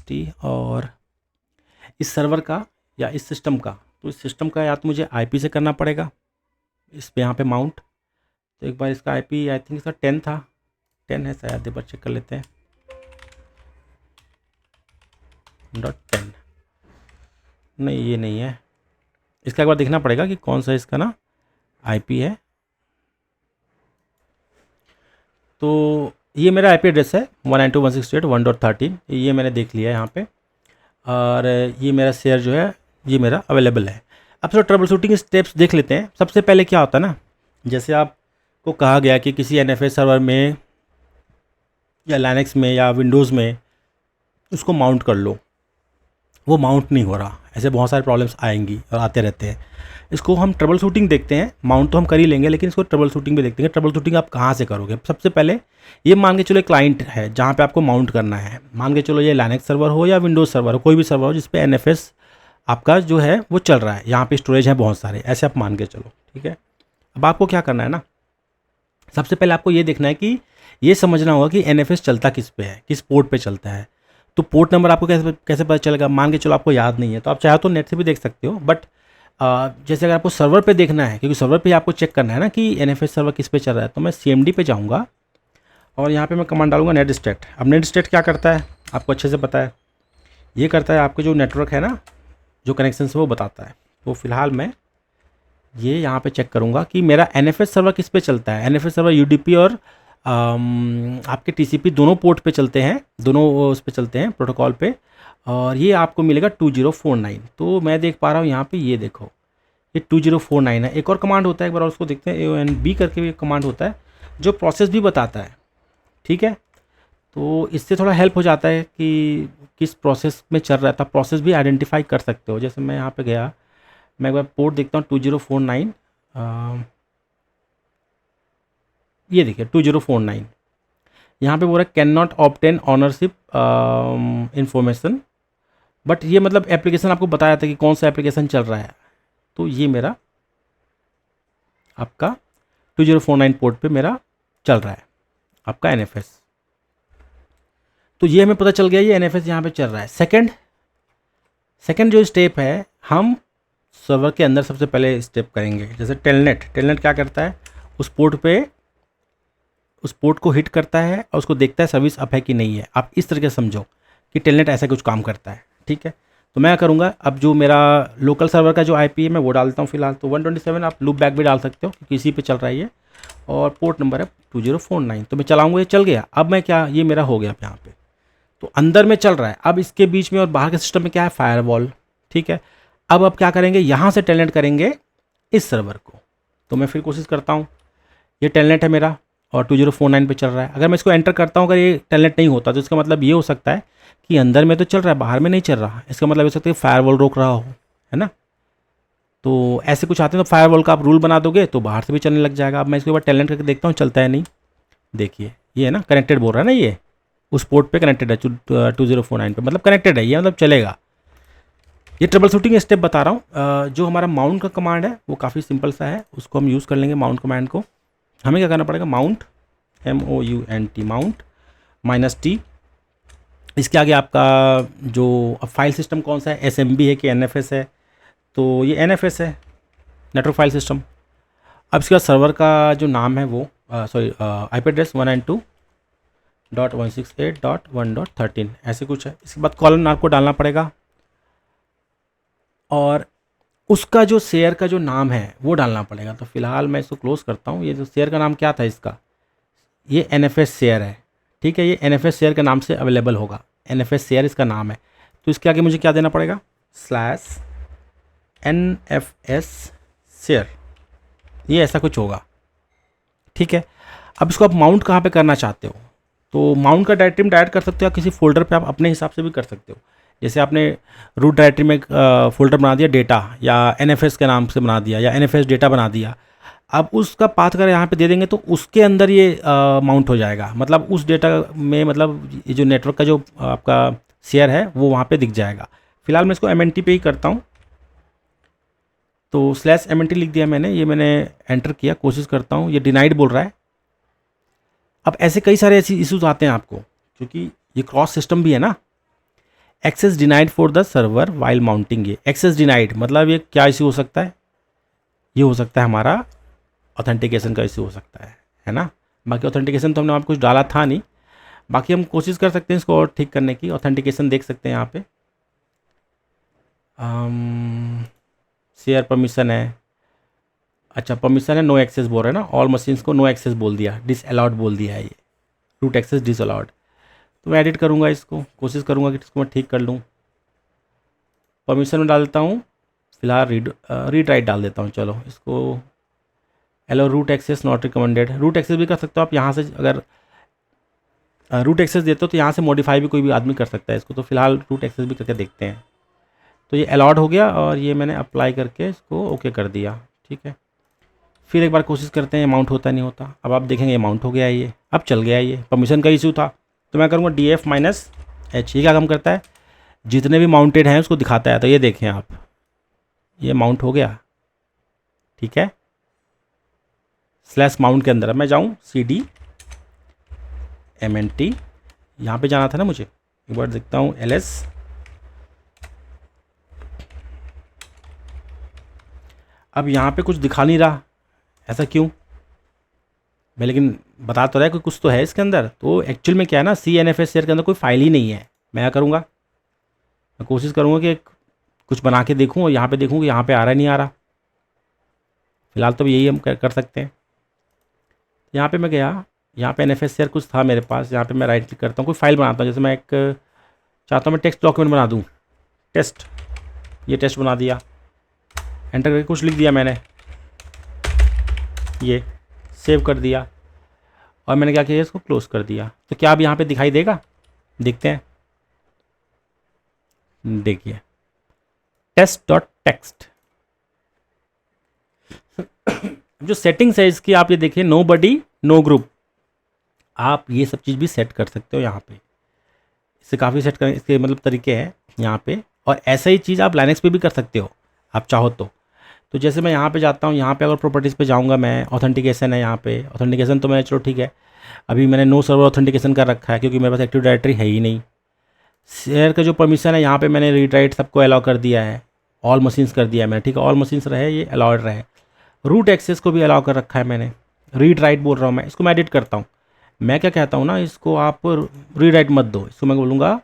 -T, और इस सर्वर का या इस सिस्टम का, तो इस सिस्टम का या तो मुझे IP से करना पड़ेगा, इस पे यहाँ पे माउंट। तो एक बार इसका IP आई थिंक इसका 10 था, 10 है शायद, एक बार चेक कर लेते हैं, .10 नहीं, ये नहीं है, इसका एक बार देखना पड़ेगा कि कौन सा इसका ना IP है। तो ये मेरा IP एड्रेस है 192.168.1.13, ये मैंने देख लिया है यहाँ पे, और ये मेरा शेयर जो है ये मेरा अवेलेबल है। अब थोड़ा ट्रबल शूटिंग स्टेप्स देख लेते हैं। सबसे पहले क्या होता है ना, जैसे आपको कहा गया कि किसी NFS सर्वर में या लाइनक्स में या विंडोज़ में उसको माउंट कर लो, वो माउंट नहीं हो रहा, ऐसे बहुत सारे प्रॉब्लम्स आएंगी और आते रहते हैं। इसको हम ट्रबल शूटिंग देखते हैं, माउंट तो हम कर ही लेंगे, लेकिन इसको ट्रबल शूटिंग भी देखते हैं। ट्रबल शूटिंग आप कहाँ से करोगे, सबसे पहले ये मान के चलो क्लाइंट है जहाँ पे आपको माउंट करना है, मान के चलो ये लाइनक्स सर्वर हो या विंडोज़ सर्वर हो, कोई भी सर्वर हो जिस पे NFS आपका जो है वो चल रहा है, यहाँ पे स्टोरेज है बहुत सारे, ऐसे आप मान के चलो, ठीक है। अब आपको क्या करना है ना, सबसे पहले आपको ये देखना है कि ये समझना होगा कि NFS चलता किस पे है, किस पोर्ट पे चलता है। तो पोर्ट नंबर आपको कैसे पता चलेगा, मान के चलो आपको याद नहीं है, तो आप चाहे तो नेट से भी देख सकते हो, बट जैसे अगर आपको सर्वर पे देखना है, क्योंकि सर्वर पे आपको चेक करना है ना कि NFS सर्वर किस पे चल रहा है, तो मैं CMD पे जाऊँगा और यहाँ पे मैं कमांड डालूंगा netStat। अब netStat क्या करता है आपको अच्छे से पता है, ये करता है आपके जो नेटवर्क है ना, जो कनेक्शन है वो बताता है। तो फिलहाल मैं ये यहाँ पे चेक करूँगा कि मेरा NFS सर्वर किस पे चलता है। NFS सर्वर UDP और आपके TCP दोनों पोर्ट पे चलते हैं, दोनों उस पे चलते हैं प्रोटोकॉल पे, और ये आपको मिलेगा 2049। तो मैं देख पा रहा हूँ यहाँ पे, ये देखो ये 2049 है। एक और कमांड होता है, एक बार उसको देखते हैं, AONB करके भी एक कमांड होता है जो प्रोसेस भी बताता है, ठीक है। तो इससे थोड़ा हेल्प हो जाता है कि किस प्रोसेस में चल रहा है, तो आप प्रोसेस भी आइडेंटिफाई कर सकते हो। जैसे मैं यहाँ पे गया, मैं एक बार पोर्ट देखता हूँ 2049, ये देखिए 2049, यहाँ पे बोल रहा है can not obtain ownership information, but ये मतलब एप्लीकेशन आपको बताया था कि कौन सा एप्लीकेशन चल रहा है। तो ये मेरा आपका 2049 पोर्ट पे मेरा चल रहा है आपका NFS। तो ये हमें पता चल गया ये NFS यहाँ पे चल रहा है। सेकंड जो स्टेप है, हम सर्वर के अंदर सबसे पहले स्टेप करेंगे। जैसे टेलनेट क्या करता है, उस पोर्ट पे उस पोर्ट को हिट करता है और उसको देखता है सर्विस अप है कि नहीं है। आप इस तरीके से समझो कि टेलनेट ऐसा कुछ काम करता है, ठीक है। तो मैं करूँगा, अब जो मेरा लोकल सर्वर का जो आईपी है मैं वो डालता हूँ फिलहाल। तो 127, आप लूप बैक भी डाल सकते हो क्योंकि इसी पे चल रहा है ये, और पोर्ट नंबर है 2049। तो मैं चलाऊँगा, ये चल गया। अब मैं क्या, ये मेरा हो गया यहाँ पे, तो अंदर में चल रहा है। अब इसके बीच में और बाहर के सिस्टम में क्या है, फायरवॉल, ठीक है। अब क्या करेंगे, यहाँ से टेलनेट करेंगे इस सर्वर को। तो मैं फिर कोशिश करता हूँ, ये टेलनेट है मेरा और 2049 पे चल रहा है। अगर मैं इसको एंटर करता हूँ, अगर ये टेलनेट नहीं होता तो इसका मतलब ये हो सकता है कि अंदर में तो चल रहा है, बाहर में नहीं चल रहा। इसका मतलब हो सकता है कि फायरवॉल रोक रहा हो, है ना। तो ऐसे कुछ आते हैं, तो फायरवॉल का आप रूल बना दोगे तो बाहर से भी चलने लग जाएगा। अब मैं इसके बाद टेलनेट करके देखता हूँ चलता है नहीं। देखिए ये है ना, कनेक्टेड बोल रहा है ना, ये उस पोर्ट पे कनेक्टेड है 2049 पे, मतलब कनेक्टेड है ये, मतलब चलेगा। ये ट्रबल शूटिंग स्टेप बता रहा हूँ। जो हमारा माउंट का कमांड है वो काफ़ी सिंपल सा है, उसको हम यूज़ कर लेंगे। माउंट कमांड को हमें क्या करना पड़ेगा, माउंट MOUNT माउंट -T। इसके आगे आपका जो अब फाइल सिस्टम कौन सा है, SMB है कि NFS है, तो ये NFS है, नेटवर्क फाइल सिस्टम। अब इसके बाद सर्वर का जो नाम है वो सॉरी IP एड्रेस 192.168.1.13 ऐसे कुछ है। इसके बाद कॉलन आपको डालना पड़ेगा और उसका जो शेयर का जो नाम है वो डालना पड़ेगा। तो फिलहाल मैं इसको क्लोज करता हूँ। ये जो शेयर का नाम क्या था इसका, ये NFS शेयर है, ठीक है। ये NFS शेयर के नाम से अवेलेबल होगा, NFS शेयर इसका नाम है। तो इसके आगे मुझे क्या देना पड़ेगा, /NFS शेयर, ये ऐसा कुछ होगा, ठीक है। अब इसको आप माउंट कहाँ पे करना चाहते हो, तो माउंट का डायरेक्टरी में डायरेक्ट कर सकते हो, या किसी फोल्डर पे आप अपने हिसाब से भी कर सकते हो। जैसे आपने रूट डायरेक्टरी में एक फोल्डर बना दिया डेटा, या NFS के नाम से बना दिया, या NFS डेटा बना दिया। अब उसका पाथ अगर यहाँ पे दे देंगे तो उसके अंदर ये माउंट हो जाएगा, मतलब उस डेटा में, मतलब ये जो नेटवर्क का जो आपका शेयर है वो वहाँ पे दिख जाएगा। फिलहाल मैं इसको MNT पे ही करता हूँ। तो /MNT लिख दिया मैंने, ये मैंने एंटर किया, कोशिश करता हूँ, ये डिनाइड बोल रहा है। अब ऐसे कई सारे ऐसे इश्यूज आते हैं आपको, क्योंकि ये क्रॉस सिस्टम भी है ना। Access denied for the server while mounting, ये एक्सेस डिनाइड मतलब ये क्या इशू हो सकता है, ये हो सकता है हमारा ऑथेंटिकेशन का इशू हो सकता है ना। बाकी ऑथेंटिकेशन तो हमने वहाँ कुछ डाला था नहीं, बाकी हम कोशिश कर सकते हैं इसको और ठीक करने की। ऑथेंटिकेशन देख सकते हैं यहाँ पे, शेयर परमिशन है, अच्छा परमिशन है नो एक्सेस बोल रहे हैं ना, ऑल मशीन्स को नो एक्सेस बोल दिया, डिसअलाउड बोल दिया है ये, रूट एक्सेस डिसअलाउड। तो मैं एडिट करूँगा इसको, कोशिश करूँगा कि इसको मैं ठीक कर लूँ। परमिशन में डाल देता हूँ फिलहाल, रीड राइट डाल देता हूँ। चलो इसको allow root access not recommended, root access भी कर सकते हो आप यहाँ से। अगर रूट एक्सेस देते हो तो यहाँ से मॉडिफाई भी कोई भी आदमी कर सकता है इसको। तो फिलहाल रूट एक्सेस भी करके देखते हैं। तो ये अलाउड हो गया और ये मैंने अप्लाई करके इसको ओके कर दिया, ठीक है। फिर एक बार कोशिश करते हैं, माउंट होता नहीं होता। अब आप देखेंगे माउंट हो गया है, ये अब चल गया है। ये परमिशन का इशू था, तो मैं करूँगा DF-H। ये क्या काम करता है, जितने भी माउंटेड हैं उसको दिखाता है। तो ये देखें आप, ये माउंट हो गया, ठीक है। /माउंट के अंदर मैं जाऊँ CD MNT, यहाँ पे जाना था ना मुझे, एक बार देखता हूँ LS। अब यहाँ पे कुछ दिखा नहीं रहा, ऐसा क्यों? मैं लेकिन बता तो रहा है कि कुछ तो है इसके अंदर। तो एक्चुअल में क्या है ना, CNFS शेयर के अंदर कोई फाइल ही नहीं है। मैं क्या करूँगा, मैं कोशिश करूँगा कि कुछ बना के देखूँ और यहाँ पे देखूँ कि यहाँ पे आ रहा है नहीं आ रहा। फिलहाल तो यही हम कर सकते हैं। यहाँ पे मैं गया, यहाँ पे NFS शेयर कुछ था मेरे पास, यहाँ पे मैं राइट क्लिक करता हूँ, कोई फाइल बनाता हूँ। जैसे मैं एक चाहता हूँ मैं टेक्स्ट डॉक्यूमेंट बना दूँ, टेस्ट, ये टेस्ट बना दिया, एंटर करके कुछ लिख दिया मैंने, ये सेव कर दिया और मैंने क्या किया, इसको क्लोज कर दिया। तो क्या अब यहाँ पे दिखाई देगा, देखते हैं। देखिए test.txt जो सेटिंग्स है इसकी, आप ये देखिए, नो बडी नो ग्रुप, आप ये सब चीज़ भी सेट कर सकते हो यहाँ पे। इससे काफ़ी सेट कर, इसके मतलब तरीके हैं यहाँ पे। और ऐसा ही चीज़ आप लाइनक्स पे भी कर सकते हो आप चाहो तो। तो जैसे मैं यहाँ पे जाता हूँ, यहाँ पे अगर प्रॉपर्टीज़ पे जाऊँगा मैं, ऑथेंटिकेशन है यहाँ पे। ऑथेंटिकेशन तो मैं चलो ठीक है, अभी मैंने नो सर्वर ऑथेंटिकेशन कर रखा है क्योंकि मेरे पास एक्टिव डायरेक्टरी है ही नहीं। शेयर का जो परमिशन है यहाँ पे मैंने रीड राइट सबको अलाउ कर दिया है, ऑल मशीन्स कर दिया है मैंने, ठीक है। ऑल मशीन्स रहे, ये अलाउड रहे। रूट एक्सेस को भी अलाउ कर रखा है मैंने, रीड राइट बोल रहा हूँ मैं, इसको मैं एडिट करता हूँ। मैं क्या कहता हूँ ना, इसको आप रीड राइट मत दो, इसको मैं बोलूँगा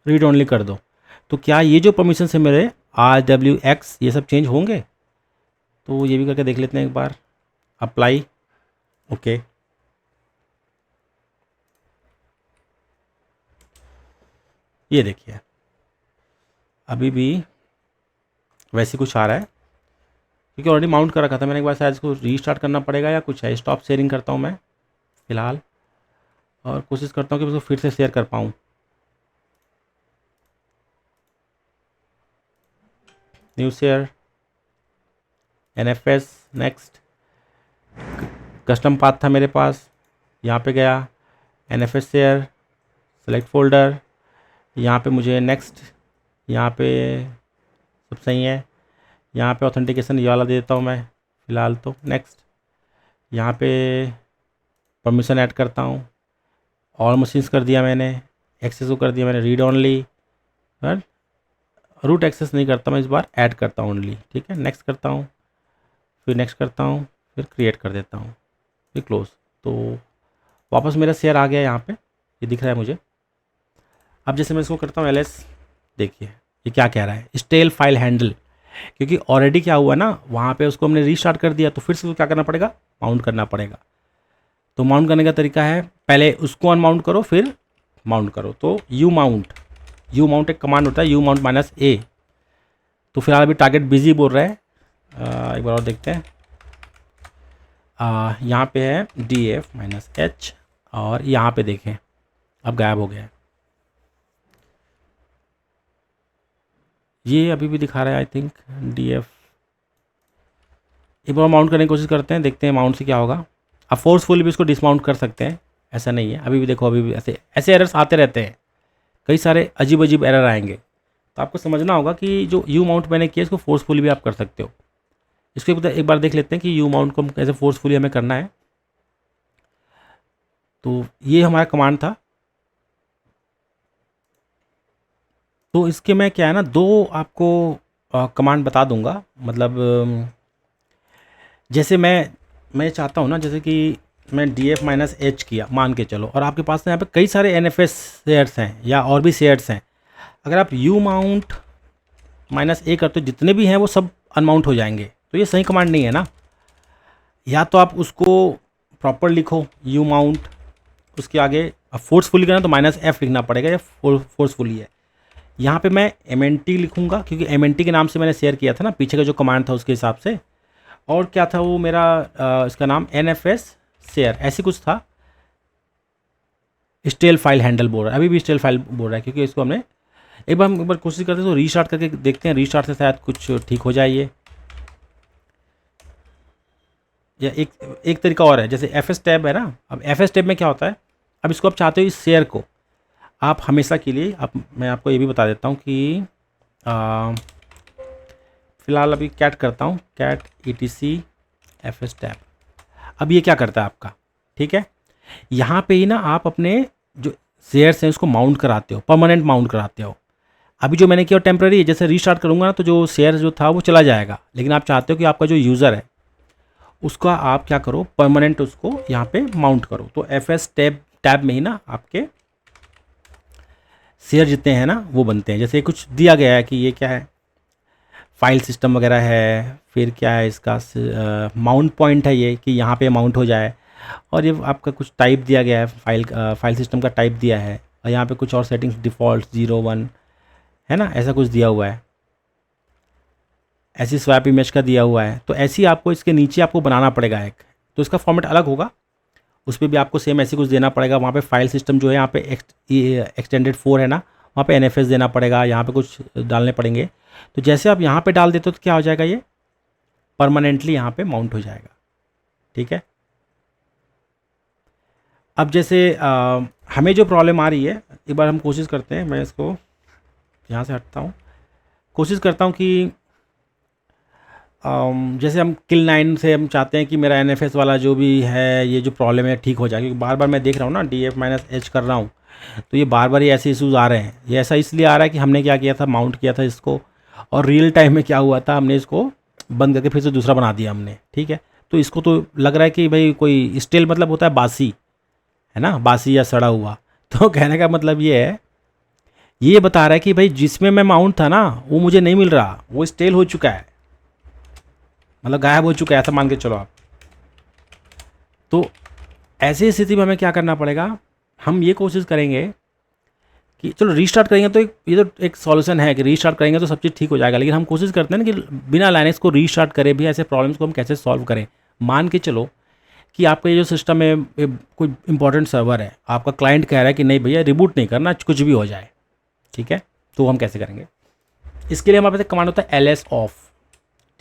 रीड ओनली कर दो। तो क्या ये जो परमिशन है मेरे RWX ये सब चेंज होंगे? तो ये भी करके देख लेते हैं एक बार। Apply, okay. ये देखिए अभी भी वैसे कुछ आ रहा है, क्योंकि ऑलरेडी माउंट कर रखा था मैंने। एक बार शायद इसको रीस्टार्ट करना पड़ेगा या कुछ है। स्टॉप शेयरिंग करता हूँ मैं फ़िलहाल, और कोशिश करता हूँ कि मैं इसको फिर से शेयर कर पाऊँ। New share, NFS, next. Custom path था मेरे पास, यहाँ पे गया NFS शेयर, सेलेक्ट फोल्डर, यहाँ पे मुझे नेक्स्ट, यहाँ पे सब सही है। यहाँ पे ऑथेंटिकेशन ये वाला दे देता हूँ मैं फ़िलहाल, तो नेक्स्ट। यहाँ पे परमिशन ऐड करता हूँ, ऑल मशीन्स कर दिया मैंने, एक्सेस को कर दिया मैंने read only, but root access नहीं करता मैं इस बार, ऐड करता हूँ ओनली। ठीक है, नेक्स्ट करता हूँ, फिर नेक्स्ट करता हूँ, फिर क्रिएट कर देता हूँ, फिर क्लोज। तो वापस मेरा शेयर आ गया यहाँ पे, ये दिख रहा है मुझे। अब जैसे मैं इसको करता हूँ LS, देखिए ये क्या कह रहा है, स्टेल फाइल हैंडल, क्योंकि ऑलरेडी क्या हुआ ना, वहाँ पे उसको हमने रीस्टार्ट कर दिया, तो फिर से क्या करना पड़ेगा, माउंट करना पड़ेगा। तो माउंट करने का तरीका है, पहले उसको अनमाउंट करो फिर माउंट करो। तो यू माउंट एक कमांड होता है, यू माउंट -A। तो फिलहाल अभी टारगेट बिजी बोल रहा है, एक बार और देखते हैं। यहाँ पे है DF-H, और यहाँ पे देखें अब गायब हो गया है। ये अभी भी दिखा रहा है आई थिंक DF। एक बार माउंट करने की कोशिश करते हैं, देखते हैं माउंट से क्या होगा। आप फोर्सफुली भी इसको डिसमाउंट कर सकते हैं, ऐसा नहीं है। अभी भी देखो, अभी भी ऐसे ऐसे एरर्स आते रहते हैं, कई सारे अजीब अजीब एरर आएंगे। तो आपको समझना होगा कि जो यू माउंट मैंने किया इसको फोर्सफुली भी आप कर सकते हो। इसको एक बार देख लेते हैं कि यू माउंट को कैसे फोर्सफुली हमें करना है। तो ये हमारा कमांड था। तो इसके मैं क्या है ना, दो आपको कमांड बता दूंगा। मतलब जैसे मैं चाहता हूँ ना, जैसे कि मैं DF-H किया मान के चलो, और आपके पास यहाँ पे कई सारे NFS शेयर्स हैं या और भी शेयर्स हैं। अगर आप यू माउंट -A करते हो, जितने भी हैं वो सब अनमाउंट हो जाएंगे। तो ये सही कमांड नहीं है ना। या तो आप उसको प्रॉपर लिखो यू माउंट, उसके आगे फोर्सफुली करना तो -F लिखना पड़ेगा, या फोर्सफुली है। यहाँ पे मैं MNT लिखूँगा, क्योंकि MNT के नाम से मैंने शेयर किया था ना, पीछे का जो कमांड था उसके हिसाब से। और क्या था वो मेरा, इसका नाम NFS शेयर ऐसे कुछ था। स्टेल फाइल हैंडल बोल रहा है, अभी भी स्टेल फाइल बोल रहा है, क्योंकि इसको हमने एक बार कोशिश करते हैं। तो रीस्टार्ट करके देखते हैं, रीस्टार्ट से शायद कुछ ठीक हो जाए ये। या एक तरीका और है, जैसे FS टैब है ना। अब FS टैब में क्या होता है, अब इसको आप चाहते हो इस शेयर को आप हमेशा के लिए, आप मैं आपको ये भी बता देता हूँ कि फ़िलहाल अभी कैट करता हूँ, कैट ETC FS टैब। अब ये क्या करता है आपका, ठीक है, यहाँ पे ही ना आप अपने जो शेयर्स हैं उसको माउंट कराते हो, परमानेंट माउंट कराते हो। अभी जो मैंने किया टेम्प्रेरी है, जैसे रीस्टार्ट करूँगा ना तो जो शेयर जो था वो चला जाएगा। लेकिन आप चाहते हो कि आपका जो यूज़र है उसका आप क्या करो, परमानेंट उसको यहाँ पे माउंट करो। तो FS टैब में ही ना आपके शेयर जितने हैं ना वो बनते हैं। जैसे कुछ दिया गया है कि ये क्या है, फाइल सिस्टम वगैरह है, फिर क्या है इसका माउंट पॉइंट है ये कि यहाँ पे माउंट हो जाए, और ये आपका कुछ टाइप दिया गया है, फाइल सिस्टम का टाइप दिया है, और यहाँ पे कुछ और सेटिंग्स डिफ़ॉल्ट 0 1 है ना, ऐसा कुछ दिया हुआ है। ऐसी स्वैप इमेज का दिया हुआ है। तो ऐसी आपको इसके नीचे आपको बनाना पड़ेगा एक, तो इसका फॉर्मेट अलग होगा, उस पर भी आपको सेम ऐसे कुछ देना पड़ेगा। वहाँ पे फाइल सिस्टम जो है, यहाँ पे एक्सटेंडेड 4 है ना, वहाँ पे NFS देना पड़ेगा, यहाँ पे कुछ डालने पड़ेंगे। तो जैसे आप यहाँ पे डाल देते हो तो क्या हो जाएगा, ये परमानेंटली यहाँ पे माउंट हो जाएगा। ठीक है, अब जैसे हमें जो प्रॉब्लम आ रही है, एक बार हम कोशिश करते हैं, मैं इसको यहाँ से हटता हूँ, कोशिश करता हूँ कि जैसे हम किल 9 से हम चाहते हैं कि मेरा NFS वाला जो भी है ये जो प्रॉब्लम है ठीक हो जाए, क्योंकि बार बार मैं देख रहा हूँ ना DF-H कर रहा हूँ, तो ये बार बार ये ऐसे इश्यूज़ आ रहे हैं। ये ऐसा इसलिए आ रहा है कि हमने क्या किया था, माउंट किया था इसको, और रियल टाइम में क्या हुआ था, हमने इसको बंद करके फिर से दूसरा बना दिया हमने। ठीक है, तो इसको तो लग रहा है कि भाई कोई स्टेल मतलब होता है बासी, है ना, बासी या सड़ा हुआ। तो कहने का मतलब ये है, ये बता रहा है कि भाई जिसमें मैं माउंट था ना वो मुझे नहीं मिल रहा, वो स्टेल हो चुका है, मतलब गायब हो चुका है, ऐसा मान के चलो आप। तो ऐसी स्थिति में हमें क्या करना पड़ेगा, हम ये कोशिश करेंगे कि चलो रीस्टार्ट करेंगे तो ये तो एक सॉल्यूशन है कि रीस्टार्ट करेंगे तो सब चीज़ ठीक हो जाएगा, लेकिन हम कोशिश करते हैं ना कि बिना लाइनेक्स को रीस्टार्ट करें भी ऐसे प्रॉब्लम्स को हम कैसे सॉल्व करें। मान के चलो कि आपका ये जो सिस्टम है, कोई इंपॉर्टेंट सर्वर है, आपका क्लाइंट कह रहा है कि नहीं भैया रिबूट नहीं करना, कुछ भी हो जाए, ठीक है, तो हम कैसे करेंगे। इसके लिए हमारे पास कमांड होता है ls ऑफ,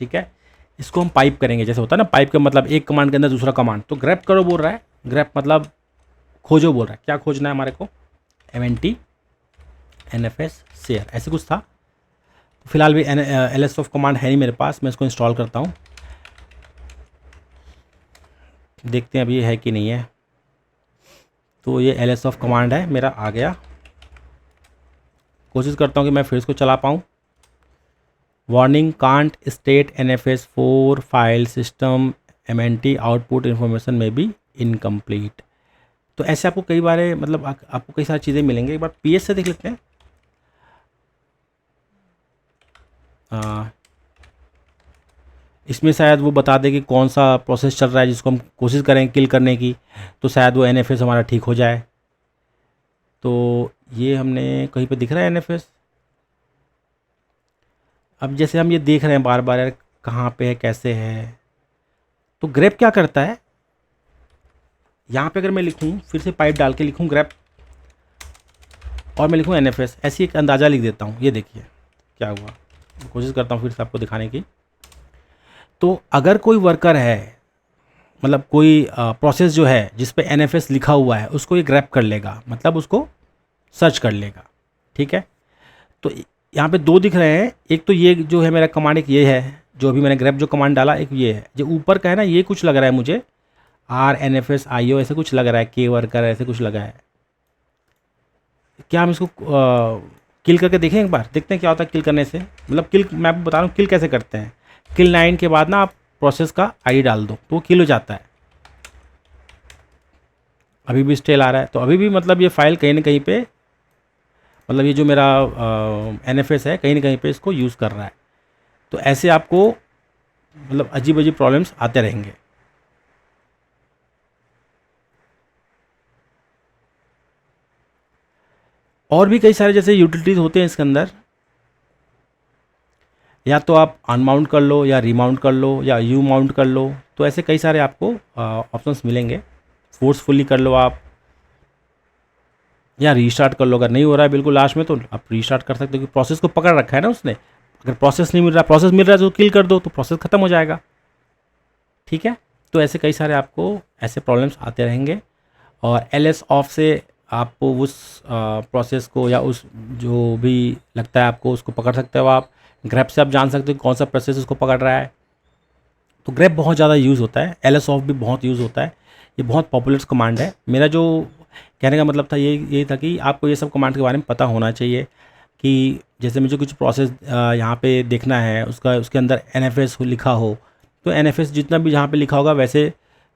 ठीक है। इसको हम पाइप करेंगे, जैसे होता है ना पाइप का मतलब एक कमांड के अंदर दूसरा कमांड। तो ग्रैप करो बोल रहा है, ग्रैप मतलब खोजो बोल रहा है, क्या खोजना है हमारे को, mnt nfs शेयर ऐसे कुछ था। फिलहाल भी ls ऑफ कमांड है नहीं मेरे पास, मैं इसको इंस्टॉल करता हूँ, देखते हैं अभी ये है कि नहीं है। तो ये ls ऑफ कमांड है मेरा, आ गया। कोशिश करता हूँ कि मैं फिर इसको चला पाऊँ। Warning can't state nfs 4 file system mnt output information में बी इनकम्प्लीट। तो ऐसे आपको कई बार मतलब आपको कई सारी चीज़ें मिलेंगी। एक बार ps से देख लेते हैं। इसमें शायद वो बता दे कि कौन सा प्रोसेस चल रहा है जिसको हम कोशिश करें किल करने की, तो शायद वो nfs हमारा ठीक हो जाए। तो ये हमने कहीं पे दिख रहा है nfs। अब जैसे हम ये देख रहे हैं बार बार यार कहाँ पे है कैसे है, तो ग्रेप क्या करता है, यहाँ पे अगर मैं लिखूँ फिर से पाइप डाल के लिखूँ ग्रेप और मैं लिखूँ nfs, ऐसी एक अंदाज़ा लिख देता हूँ। ये देखिए क्या हुआ, कोशिश करता हूँ फिर से आपको दिखाने की। तो अगर कोई वर्कर है, मतलब कोई प्रोसेस जो है जिस पे nfs लिखा हुआ है, उसको ये ग्रैप कर लेगा, मतलब उसको सर्च कर लेगा, ठीक है। तो यहाँ पे दो दिख रहे हैं, एक तो ये जो है मेरा कमांड, एक ये है जो अभी मैंने ग्रैप जो कमांड डाला, एक ये है जो ऊपर का है ना, ये कुछ लग रहा है मुझे rnfs io ऐसे कुछ लग रहा है, k वर्कर ऐसे कुछ लगा है। क्या हम इसको किल करके देखें एक बार, देखते हैं क्या होता है किल करने से। मतलब किल मैं आपको बता रहा हूँ किल कैसे करते हैं। किल 9 के बाद ना आप प्रोसेस का आईडी डाल दो तो वो किल हो जाता है। अभी भी स्टेल आ रहा है, तो अभी भी मतलब ये फाइल कहीं ना कहीं पे, मतलब ये जो मेरा nfs है कहीं ना कहीं पे इसको यूज़ कर रहा है। तो ऐसे आपको मतलब अजीब अजीब प्रॉब्लम्स आते रहेंगे। और भी कई सारे जैसे यूटिलिटीज़ होते हैं इसके अंदर, या तो आप अनमाउंट कर लो या रीमाउंट कर लो या यू माउंट कर लो। तो ऐसे कई सारे आपको ऑप्शंस मिलेंगे। फोर्सफुली कर लो आप, या रीस्टार्ट कर लो। अगर नहीं हो रहा है बिल्कुल लास्ट में तो आप रीस्टार्ट कर सकते हो, क्योंकि प्रोसेस को पकड़ रखा है ना उसने। अगर प्रोसेस नहीं मिल रहा, प्रोसेस मिल रहा है तो किल कर दो, तो प्रोसेस ख़त्म हो जाएगा, ठीक है। तो ऐसे कई सारे आपको ऐसे प्रॉब्लम्स आते रहेंगे। और ls ऑफ से आपको उस प्रोसेस को या उस जो भी लगता है आपको उसको पकड़ सकते हो आप। ग्रैप से आप जान सकते हो कौन सा प्रोसेस उसको पकड़ रहा है। तो ग्रैप बहुत ज़्यादा यूज़ होता है, ls ऑफ भी बहुत यूज़ होता है। ये बहुत पॉपुलर कमांड है। मेरा जो कहने का मतलब था यही था कि आपको ये सब कमांड के बारे में पता होना चाहिए, कि जैसे मुझे कुछ प्रोसेस यहाँ पे देखना है, उसके अंदर nfs लिखा हो, तो nfs जितना भी जहाँ पे लिखा होगा वैसे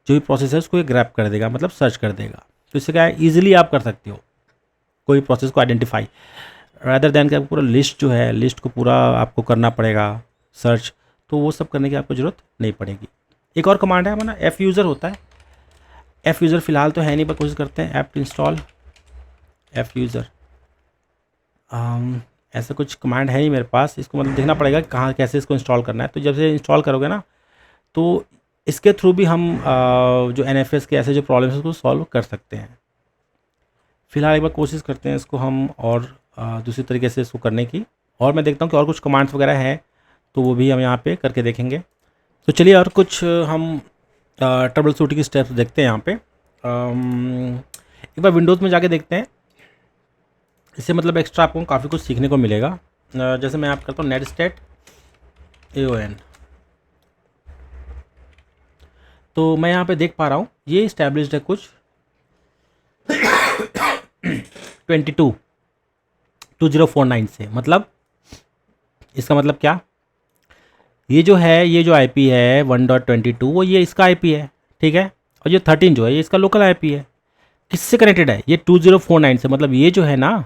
जो भी प्रोसेस है उसको ये ग्रैप कर देगा, मतलब सर्च कर देगा। तो इससे क्या है, ईजिली आप कर सकते हो कोई प्रोसेस को आइडेंटिफाई, रादर दैन कि आपको पूरा लिस्ट जो है, लिस्ट को पूरा आपको करना पड़ेगा सर्च। तो वो सब करने की आपको ज़रूरत नहीं पड़ेगी। एक और कमांड है हमारा एफ यूज़र होता है। एफ यूज़र फ़िलहाल तो है नहीं, पर कोशिश करते हैं ऐप इंस्टॉल एफ यूज़र। ऐसा कुछ कमांड है ही मेरे पास, इसको मतलब देखना पड़ेगा कि कहाँ कैसे इसको इंस्टॉल करना है। तो जब से इंस्टॉल करोगे ना, तो इसके थ्रू भी हम जो nfs के ऐसे जो प्रॉब्लम्स हैं उसको सॉल्व कर सकते हैं। फ़िलहाल एक बार कोशिश करते हैं इसको हम और दूसरी तरीके से इसको करने की, और मैं देखता हूँ कि और कुछ कमांड्स वगैरह हैं तो वो भी हम यहाँ पे करके देखेंगे। तो चलिए और कुछ हम ट्रबल शूटिंग की स्टेप्स देखते हैं यहाँ पे। एक बार विंडोज़ में जाके देखते हैं। इससे मतलब एक्स्ट्रा आपको काफ़ी कुछ सीखने को मिलेगा। जैसे मैं आप करता हूँ netstat aon, तो मैं यहाँ पे देख पा रहा हूँ ये इस्टेब्लिश्ड है कुछ 2049 से। मतलब इसका मतलब क्या, ये जो है, ये जो IP है 1.22 वो ये इसका IP है, ठीक है। और ये 13 जो है ये इसका लोकल IP है। किससे कनेक्टेड है? ये 2049 से, मतलब ये जो है ना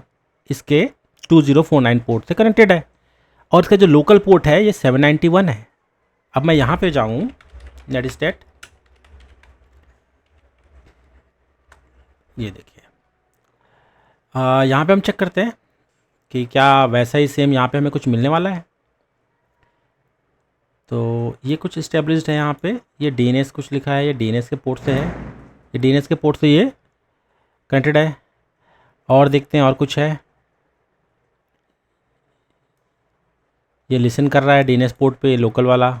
इसके 2049 पोर्ट से कनेक्टेड है, और इसका जो लोकल पोर्ट है ये 791 है। अब मैं यहाँ पे जाऊँ नेट स्टेट, ये देखिए यहाँ पे हम चेक करते हैं कि क्या वैसा ही सेम यहाँ पे हमें कुछ मिलने वाला है। तो ये कुछ इस्टेब्लिश्ड है यहाँ पे, ये DNS कुछ लिखा है, ये DNS के पोर्ट से है, ये DNS के पोर्ट से ये कनेक्टेड है। और देखते हैं और कुछ है, ये लिसन कर रहा है DNS पोर्ट पे, लोकल वाला।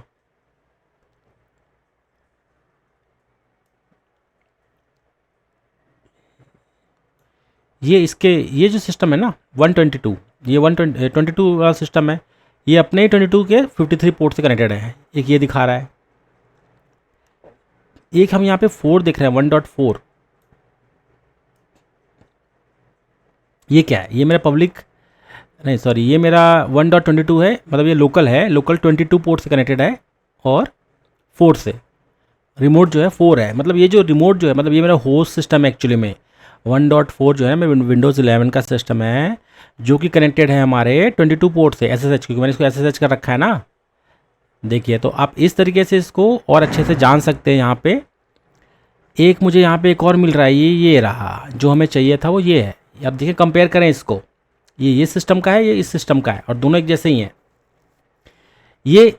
ये इसके ये जो सिस्टम है ना 122, ये 122 वाला सिस्टम है, ये अपने ही 22 के 53 पोर्ट से कनेक्टेड है। एक ये दिखा रहा है, एक हम यहाँ पे 4 देख रहे हैं 1.4, ये क्या है? ये मेरा पब्लिक नहीं सॉरी, ये मेरा 1.22 है, मतलब ये लोकल है, लोकल 22 पोर्ट से कनेक्टेड है, और 4 से रिमोट जो है 4 है। मतलब ये जो रिमोट जो है, मतलब ये मेरा होस्ट सिस्टम है एक्चुअली में। 1.4 जो है मैं विंडोज़ 11 का सिस्टम है जो कि कनेक्टेड है हमारे 22 पोर्ट से SSH, क्योंकि मैंने इसको SSH कर रखा है ना। देखिए तो आप इस तरीके से इसको और अच्छे से जान सकते हैं। यहाँ पे एक मुझे यहाँ पे एक और मिल रहा है, ये रहा जो हमें चाहिए था वो ये है। अब देखिए कंपेयर करें इसको, ये सिस्टम का है, ये इस सिस्टम का है, और दोनों एक जैसे ही हैं। ये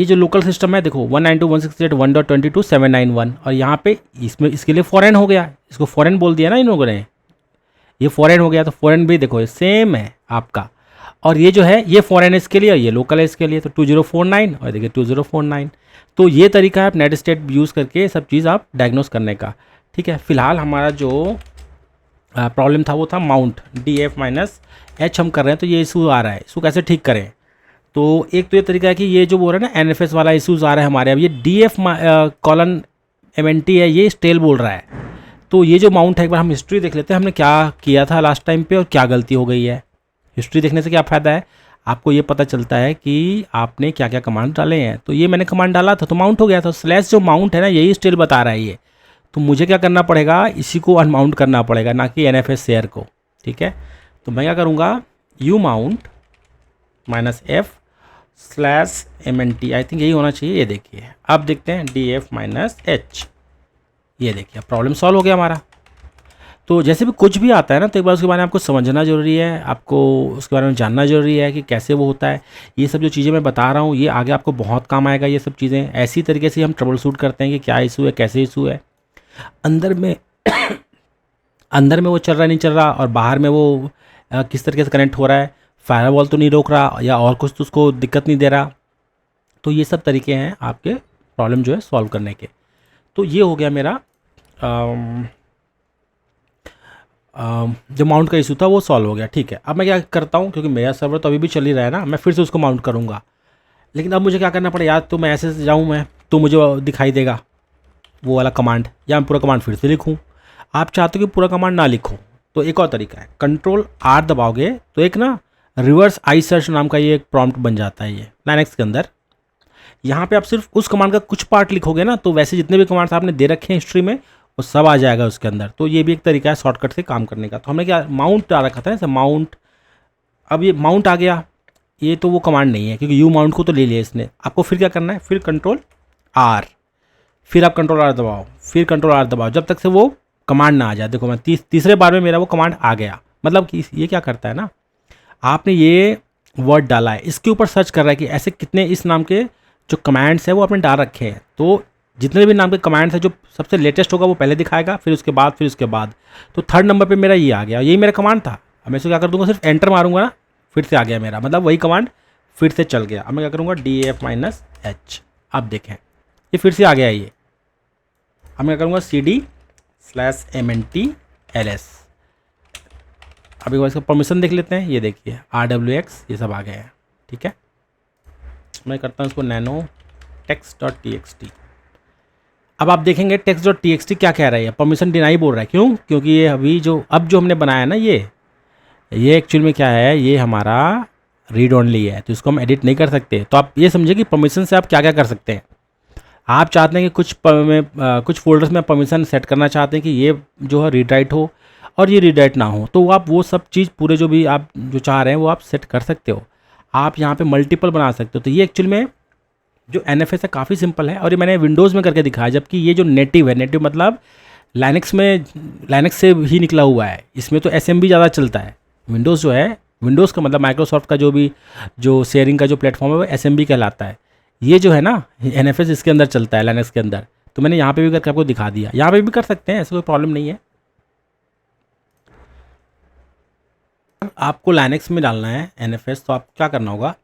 जो लोकल सिस्टम है देखो 192.168.1.22.791, और यहाँ पे इसमें इसके लिए फॉरेन हो गया, इसको फॉरेन बोल दिया ना इन लोगों ने, ये फॉरेन हो गया। तो फॉरेन भी देखो सेम है आपका, और ये जो है ये फॉरेन है इसके लिए, ये लोकल है इसके लिए। तो 2049 और देखिए 2049। तो ये तरीका है आप नेट स्टेट यूज़ करके सब चीज़ आप डायग्नोस करने का। ठीक है, फिलहाल हमारा जो प्रॉब्लम था वो था माउंट DF-H हम कर रहे हैं, तो ये इशू आ रहा है, इसको कैसे ठीक करें? तो एक तो ये तरीका है कि ये जो बोल रहे हैं ना NFS वाला इशूज़ आ रहा है हमारे, अब ये DF:MNT है, ये स्टेल बोल रहा है। तो ये जो माउंट है एक बार हम हिस्ट्री देख लेते हैं, हमने क्या किया था लास्ट टाइम पे और क्या गलती हो गई है। हिस्ट्री देखने से क्या फ़ायदा है, आपको ये पता चलता है कि आपने क्या क्या कमांड डाले हैं। तो ये मैंने कमांड डाला था तो माउंट हो गया था, स्लैश जो माउंट है ना यही स्टेल बता रहा है ये। तो मुझे क्या करना पड़ेगा, इसी को अनमाउंट करना पड़ेगा, ना कि NFS शेयर को। ठीक है, तो मैं क्या करूँगा, umount -f/MNT, आई थिंक यही होना चाहिए। ये देखिए अब देखते हैं DF-H, ये देखिए प्रॉब्लम सॉल्व हो गया हमारा। तो जैसे भी कुछ भी आता है ना तो एक बार उसके बारे में आपको समझना ज़रूरी है, आपको उसके बारे में जानना ज़रूरी है कि कैसे वो होता है। ये सब जो चीज़ें मैं बता रहा हूँ ये आगे आपको बहुत काम आएगा। ये सब चीज़ें ऐसी तरीके से हम ट्रबल शूट करते हैं कि क्या इशू है, कैसे इशू है, अंदर में अंदर में वो चल रहा नहीं चल रहा, और बाहर में वो किस तरीके से कनेक्ट हो रहा है, फायरवॉल तो नहीं रोक रहा या और कुछ तो उसको दिक्कत नहीं दे रहा। तो ये सब तरीके हैं आपके प्रॉब्लम जो है सॉल्व करने के। तो ये हो गया मेरा जो माउंट का इशू था वो सॉल्व हो गया। ठीक है, अब मैं क्या करता हूँ, क्योंकि मेरा सर्वर तो अभी भी चल ही रहा है ना, मैं फिर से उसको माउंट करूँगा। लेकिन अब मुझे क्या करना पड़ेगा, या तो मैं ऐसे से जाऊँ मैं तो मुझे दिखाई देगा वो वाला कमांड, या मैं पूरा कमांड फिर से लिखूँ। आप चाहते हो कि पूरा कमांड ना लिखो तो एक और तरीका है, Ctrl+R दबाओगे तो एक ना रिवर्स आई सर्च नाम का ये एक प्रॉम्प्ट बन जाता है ये Linux के अंदर। यहाँ पे आप सिर्फ उस कमांड का कुछ पार्ट लिखोगे ना, तो वैसे जितने भी कमांड्स आपने दे रखे हैं हिस्ट्री में वो सब आ जाएगा उसके अंदर। तो ये भी एक तरीका है शॉर्टकट से काम करने का। तो हमने क्या माउंट डाल रखा था जैसे माउंट, अब ये माउंट आ गया, ये तो वो कमांड नहीं है क्योंकि माउंट को तो ले लिया इसने। आपको फिर क्या करना है, फिर Ctrl+R, फिर आप Ctrl+R दबाओ, फिर Ctrl+R दबाओ जब तक से वो कमांड ना आ जाए। देखो मैं तीसरे बार में मेरा वो कमांड आ गया। मतलब कि ये क्या करता है ना, आपने ये वर्ड डाला है, इसके ऊपर सर्च कर रहा है कि ऐसे कितने इस नाम के जो कमांड्स हैं वो आपने डाल रखे हैं। तो जितने भी नाम के कमांड्स हैं जो सबसे लेटेस्ट होगा वो पहले दिखाएगा, फिर उसके बाद। तो थर्ड नंबर पे मेरा ये आ गया, यही मेरा कमांड था। अब मैं इसको क्या कर दूंगा, सिर्फ एंटर मारूंगा ना, फिर से आ गया मेरा, मतलब वही कमांड फिर से चल गया। अब मैं क्या करूँगा DF-H, अब देखें ये फिर से आ गया ये। अब मैं क्या करूँगा CD/MNTLS। अब एक बार इसका परमिशन देख लेते हैं, ये देखिए RWX ये सब आ गए हैं। ठीक है, मैं करता हूँ इसको nano text.txt। अब आप देखेंगे text.txt क्या कह रहा है, परमिशन डिनाई बोल रहा है। क्यों? क्योंकि ये अभी जो हमने बनाया ना ये एक्चुअल में क्या है, ये हमारा रीड ओनली है, तो इसको हम एडिट नहीं कर सकते। तो आप ये समझे कि परमिशन से आप क्या क्या कर सकते हैं। आप चाहते हैं कि कुछ फ़ोल्डर्स में परमिशन सेट करना चाहते हैं कि ये जो है रीड राइट हो और ये रीड राइट ना हो, तो आप वो सब चीज़ पूरे जो भी आप जो चाह रहे हैं वो आप सेट कर सकते हो। आप यहाँ पे मल्टीपल बना सकते हो। तो ये एक्चुअल में जो NFS है काफ़ी सिंपल है और ये मैंने विंडोज़ में करके दिखाया, जबकि ये जो नेटिव है, नेटिव मतलब लाइनक्स से ही निकला हुआ है, इसमें तो SMB ज़्यादा चलता है। विंडोज़ जो है, विंडोज़ का मतलब माइक्रोसॉफ्ट का जो शेयरिंग का जो प्लेटफॉर्म है वो SMB कहलाता है। ये जो है ना NFS इसके अंदर चलता है, लाइनक्स के अंदर। तो मैंने यहाँ पे भी करके आपको दिखा दिया, यहाँ पे भी कर सकते हैं, ऐसा कोई प्रॉब्लम नहीं है। आपको लाइनक्स में डालना है NFS, तो आप क्या करना होगा,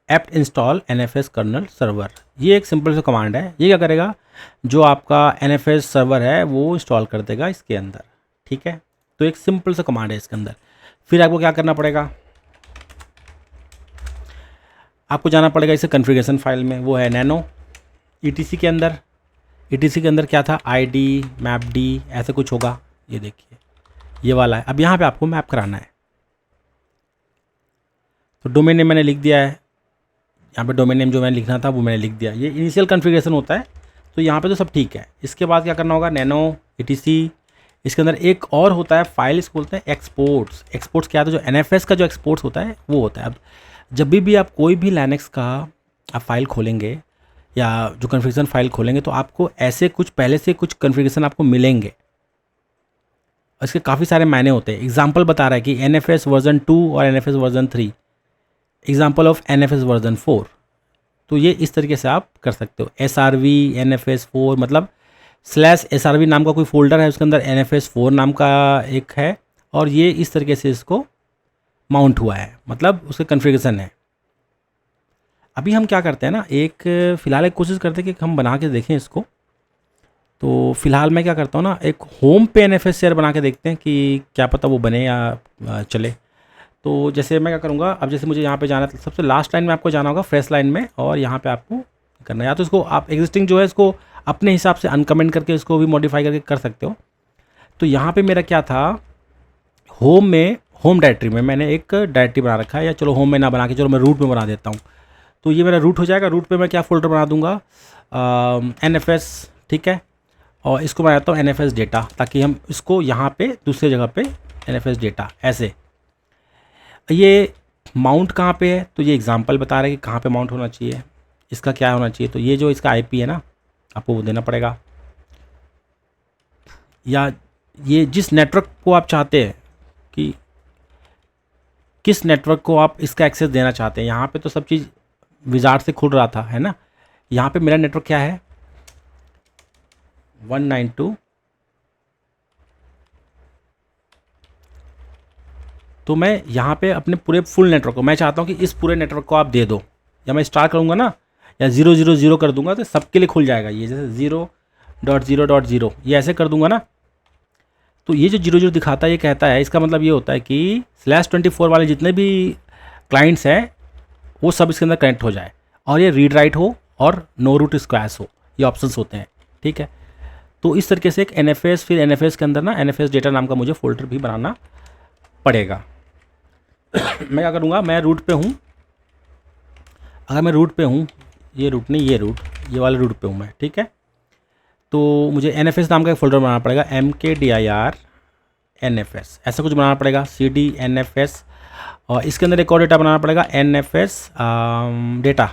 apt install NFS kernel server, ये एक सिंपल सा कमांड है। ये क्या करेगा, जो आपका NFS सर्वर है वो इंस्टॉल कर देगा इसके अंदर, ठीक है। तो एक सिंपल सा कमांड है इसके अंदर। फिर आपको क्या करना पड़ेगा, आपको जाना पड़ेगा इसे कॉन्फ़िगरेशन फाइल में, वो है नैनो ETC के अंदर। ETC के अंदर क्या था, ID mapd ऐसे कुछ होगा, ये देखिए ये वाला है। अब यहाँ पे आपको मैप कराना है, तो डोमेन नेम मैंने लिख दिया है। यहाँ पे डोमेन नेम जो मैंने लिखना था वो मैंने लिख दिया। ये इनिशियल कॉन्फ़िगरेशन होता है, तो यहाँ पे तो सब ठीक है। इसके बाद क्या करना होगा, नैनो ETC, इसके अंदर एक और होता है फाइल, इसको बोलते हैं एक्सपोर्ट्स। एक्सपोर्ट्स क्या होता है, जो NFS का जो एक्सपोर्ट्स होता है वो होता है। अब जब भी आप कोई भी लाइनक्स का आप फाइल खोलेंगे या जो कॉन्फ़िगरेशन फाइल खोलेंगे, तो आपको ऐसे कुछ पहले से कुछ कॉन्फ़िगरेशन आपको मिलेंगे। इसके काफ़ी सारे मायने होते हैं। एग्जाम्पल बता रहा है कि NFS वर्जन 2 और NFS version 3, example of NFS version 4। तो ये इस तरीके से आप कर सकते हो। SRV NFS 4 मतलब /SRV नाम का कोई फोल्डर है, उसके अंदर NFS 4 नाम का एक है, और ये इस तरीके से इसको माउंट हुआ है, मतलब उसके कॉन्फ़िगरेशन है। अभी हम क्या करते हैं ना, फ़िलहाल एक कोशिश करते हैं कि हम बना के देखें इसको। तो फ़िलहाल मैं क्या करता हूँ ना, एक होम पे NFS शेयर बना के देखते हैं कि क्या पता वो बने या चले। तो जैसे मैं क्या करूँगा, अब जैसे मुझे यहाँ पे जाना है, सबसे लास्ट लाइन में आपको जाना होगा, फ्रेश लाइन में, और यहाँ पे आपको करना है, या तो इसको आप एग्जिस्टिंग जो है इसको अपने हिसाब से अनकमेंट करके इसको भी मॉडिफाई करके कर सकते हो। तो यहाँ पे मेरा क्या था, होम डायरेक्टरी में मैंने एक डायरेक्टरी बना रखा है, या चलो होम में ना बना के चलो मैं रूट में बना देता हूँ। तो ये मेरा रूट हो जाएगा। रूट पे मैं क्या फ़ोल्डर बना दूँगा, NFS, ठीक है, और इसको बनाता हूँ NFS डेटा, ताकि हम इसको यहाँ पे दूसरी जगह पे NFS डेटा ऐसे। ये माउंट कहाँ पे है, तो ये एग्जांपल बता रहा है कि कहाँ पे माउंट होना चाहिए, इसका क्या होना चाहिए। तो ये जो इसका IP है ना, आपको वो देना पड़ेगा, या ये जिस नेटवर्क को आप चाहते हैं कि किस नेटवर्क को आप इसका एक्सेस देना चाहते हैं। यहाँ पे तो सब चीज़ विजार्ड से खुल रहा था, है ना। यहाँ पे मेरा नेटवर्क क्या है, 192, तो मैं यहाँ पे अपने पूरे फुल नेटवर्क को मैं चाहता हूँ कि इस पूरे नेटवर्क को आप दे दो, या मैं स्टार करूँगा ना, या 000 कर दूंगा तो सबके लिए खुल जाएगा। ये जैसे 0.0.0 ये ऐसे कर दूंगा ना, तो ये जो 0 दिखाता है ये कहता है, इसका मतलब ये होता है कि /24 वाले जितने भी क्लाइंट्स हैं वो सब इसके अंदर कनेक्ट हो जाए, और ये रीड राइट हो और नो रूट स्क्वैश हो, ये ऑप्शंस होते हैं, ठीक है। तो इस तरीके से एक NFS, फिर NFS के अंदर ना NFS डेटा नाम का मुझे फोल्डर भी बनाना पड़ेगा। मैं क्या करूँगा, मैं रूट पे हूँ, अगर मैं रूट पे हूँ, ये रूट नहीं, ये वाले रूट पे हूँ मैं, ठीक है। तो मुझे NFS नाम का एक फ़ोल्डर बनाना पड़ेगा, MKDIR NFS ऐसा कुछ बनाना पड़ेगा, CD NFS, और इसके अंदर एक और डेटा बनाना पड़ेगा, NFS data,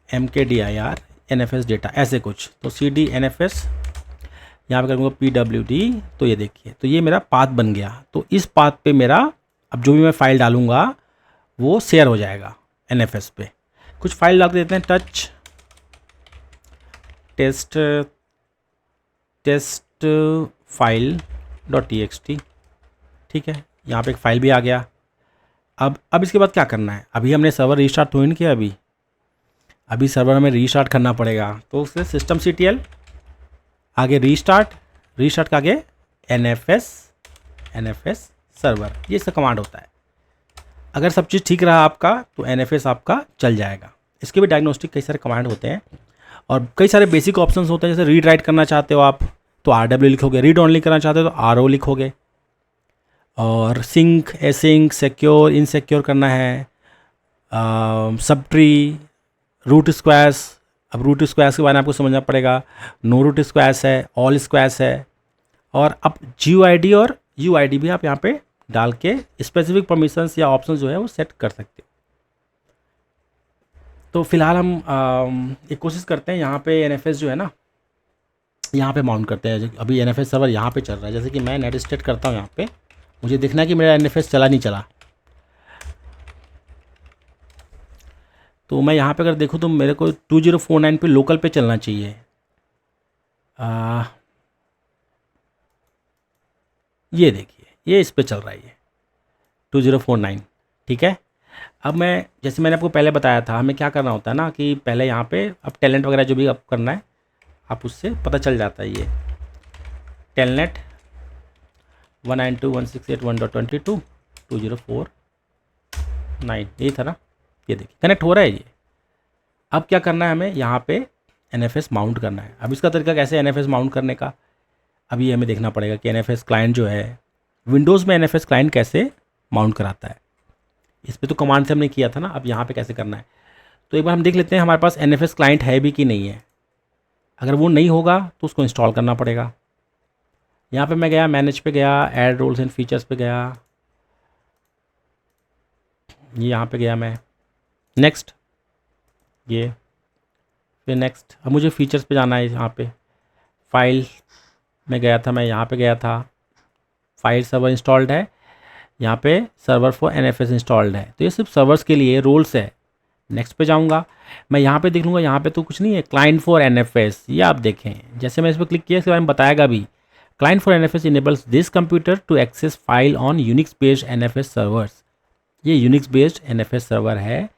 MKDIR NFS data, ऐसे कुछ। तो CD NFS यहाँ पे करूँगा PWD, तो ये देखिए, तो ये मेरा पाथ बन गया। तो इस पाथ पे मेरा अब जो भी मैं फाइल डालूँगा वो शेयर हो जाएगा NFS पे। कुछ फाइल डाल देते हैं, टच टेस्ट फाइल .txt, ठीक है। यहाँ पे एक फ़ाइल भी आ गया। अब इसके बाद क्या करना है, अभी हमने सर्वर रीस्टार्ट तो नहीं किया, अभी सर्वर हमें रीस्टार्ट करना पड़ेगा। तो उससे systemctl आगे रीस्टार्ट का आगे NFS सर्वर, ये इसका कमांड होता है। अगर सब चीज़ ठीक रहा आपका तो NFS आपका चल जाएगा। इसके भी डायग्नोस्टिक कई सारे कमांड होते हैं और कई सारे बेसिक ऑप्शंस होते हैं। जैसे रीड राइट करना चाहते हो आप तो RW लिखोगे, रीड ओनली करना चाहते हो तो RO लिखोगे, और सिंक, एसिंक, सिक्योर, इनसिक्योर करना है, सब ट्री, रूट स्क्वायर्स, अब रूट स्क्वायर्स के बारे में आपको समझना पड़ेगा। नो रूट स्क्वायर्स है, ऑल स्क्वायर्स है, और अब GUID और UID भी आप यहाँ पे डाल के स्पेसिफिक परमिशंस या ऑप्शन जो है वो सेट कर सकते हो। तो फिलहाल हम एक कोशिश करते हैं यहाँ पे NFS जो है ना यहाँ पे माउंट करते हैं। अभी NFS सर्वर यहाँ पे चल रहा है, जैसे कि मैं नेट स्टेट करता हूँ यहाँ पे, मुझे देखना है कि मेरा NFS चला नहीं चला। तो मैं यहाँ पे अगर देखूँ तो मेरे को 2049 पे लोकल पे चलना चाहिए। ये देखिए, ये इस पे चल रहा है, ये 2049, ठीक है। अब मैं, जैसे मैंने आपको पहले बताया था, हमें क्या करना होता है ना कि पहले यहाँ पे अब टेलनेट वगैरह जो भी आप करना है, आप उससे पता चल जाता है। ये टेलनेट 192.168.1.22.2049 यही था ना, ये देखिए कनेक्ट हो रहा है ये। अब क्या करना है हमें, यहाँ पे NFS माउंट करना है। अब इसका तरीका कैसे NFS माउंट करने का, अभी हमें देखना पड़ेगा कि NFS क्लाइंट जो है, विंडोज़ में NFS क्लाइंट कैसे माउंट कराता है। इस पर तो कमांड से हमने किया था ना, अब यहाँ पे कैसे करना है। तो एक बार हम देख लेते हैं हमारे पास NFS क्लाइंट है भी कि नहीं है। अगर वो नहीं होगा तो उसको इंस्टॉल करना पड़ेगा। यहाँ पे मैं गया, मैनेज पे गया, ऐड रोल्स एंड फीचर्स पे गया, ये यहाँ पे गया मैं, नेक्स्ट, ये फिर नेक्स्ट। अब मुझे फीचर्स पे जाना है, यहाँ पे फाइल में गया था मैं, यहाँ पे गया था, फाइल सर्वर इंस्टॉल्ड है, यहाँ पे सर्वर फॉर NFS इंस्टॉल्ड है। तो ये सिर्फ सर्वर्स के लिए रोल्स है। नेक्स्ट पे जाऊँगा, मैं यहाँ पे देख लूँगा, यहाँ पे तो कुछ नहीं है, क्लाइंट फॉर NFS। ये आप देखें, जैसे मैं इस पर क्लिक किया इसके बारे में बताएगा भी, client for NFS enables this computer to access file on Unix based NFS servers. ये यूनिक्स बेस्ड NFS सर्वर है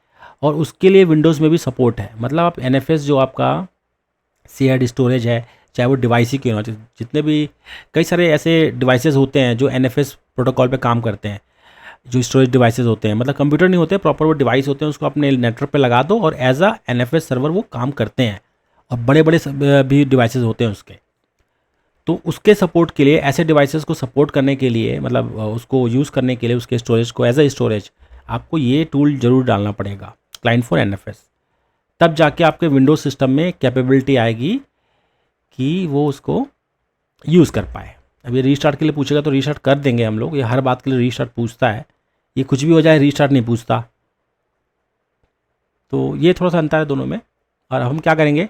और उसके लिए विंडोज़ में भी सपोर्ट है। मतलब आप NFS जो आपका शेयर्ड स्टोरेज है, चाहे वो डिवाइस ही क्यों ना, जितने भी कई सारे ऐसे डिवाइसेस होते हैं जो NFS प्रोटोकॉल पे काम करते हैं, जो स्टोरेज डिवाइसेस होते हैं, मतलब कंप्यूटर नहीं होते, प्रॉपर वो डिवाइस होते हैं, उसको अपने नेटवर्क पे लगा दो और एज अ NFS सर्वर वो काम करते हैं। और बड़े बड़े भी डिवाइसेस होते हैं उसके, तो उसके सपोर्ट के लिए, ऐसे डिवाइसेस को सपोर्ट करने के लिए, मतलब उसको यूज़ करने के लिए, उसके स्टोरेज को एज अ स्टोरेज, आपको ये टूल ज़रूर डालना पड़ेगा, क्लाइंट फॉर NFS। तब जाके आपके विंडोज सिस्टम में कैपेबिलिटी आएगी कि वो उसको यूज़ कर पाए। अब ये रीस्टार्ट के लिए पूछेगा तो रीस्टार्ट कर देंगे हम लोग, ये हर बात के लिए रीस्टार्ट पूछता है, ये कुछ भी हो जाए रीस्टार्ट नहीं पूछता। तो ये थोड़ा सा अंतर है दोनों में। और हम क्या करेंगे,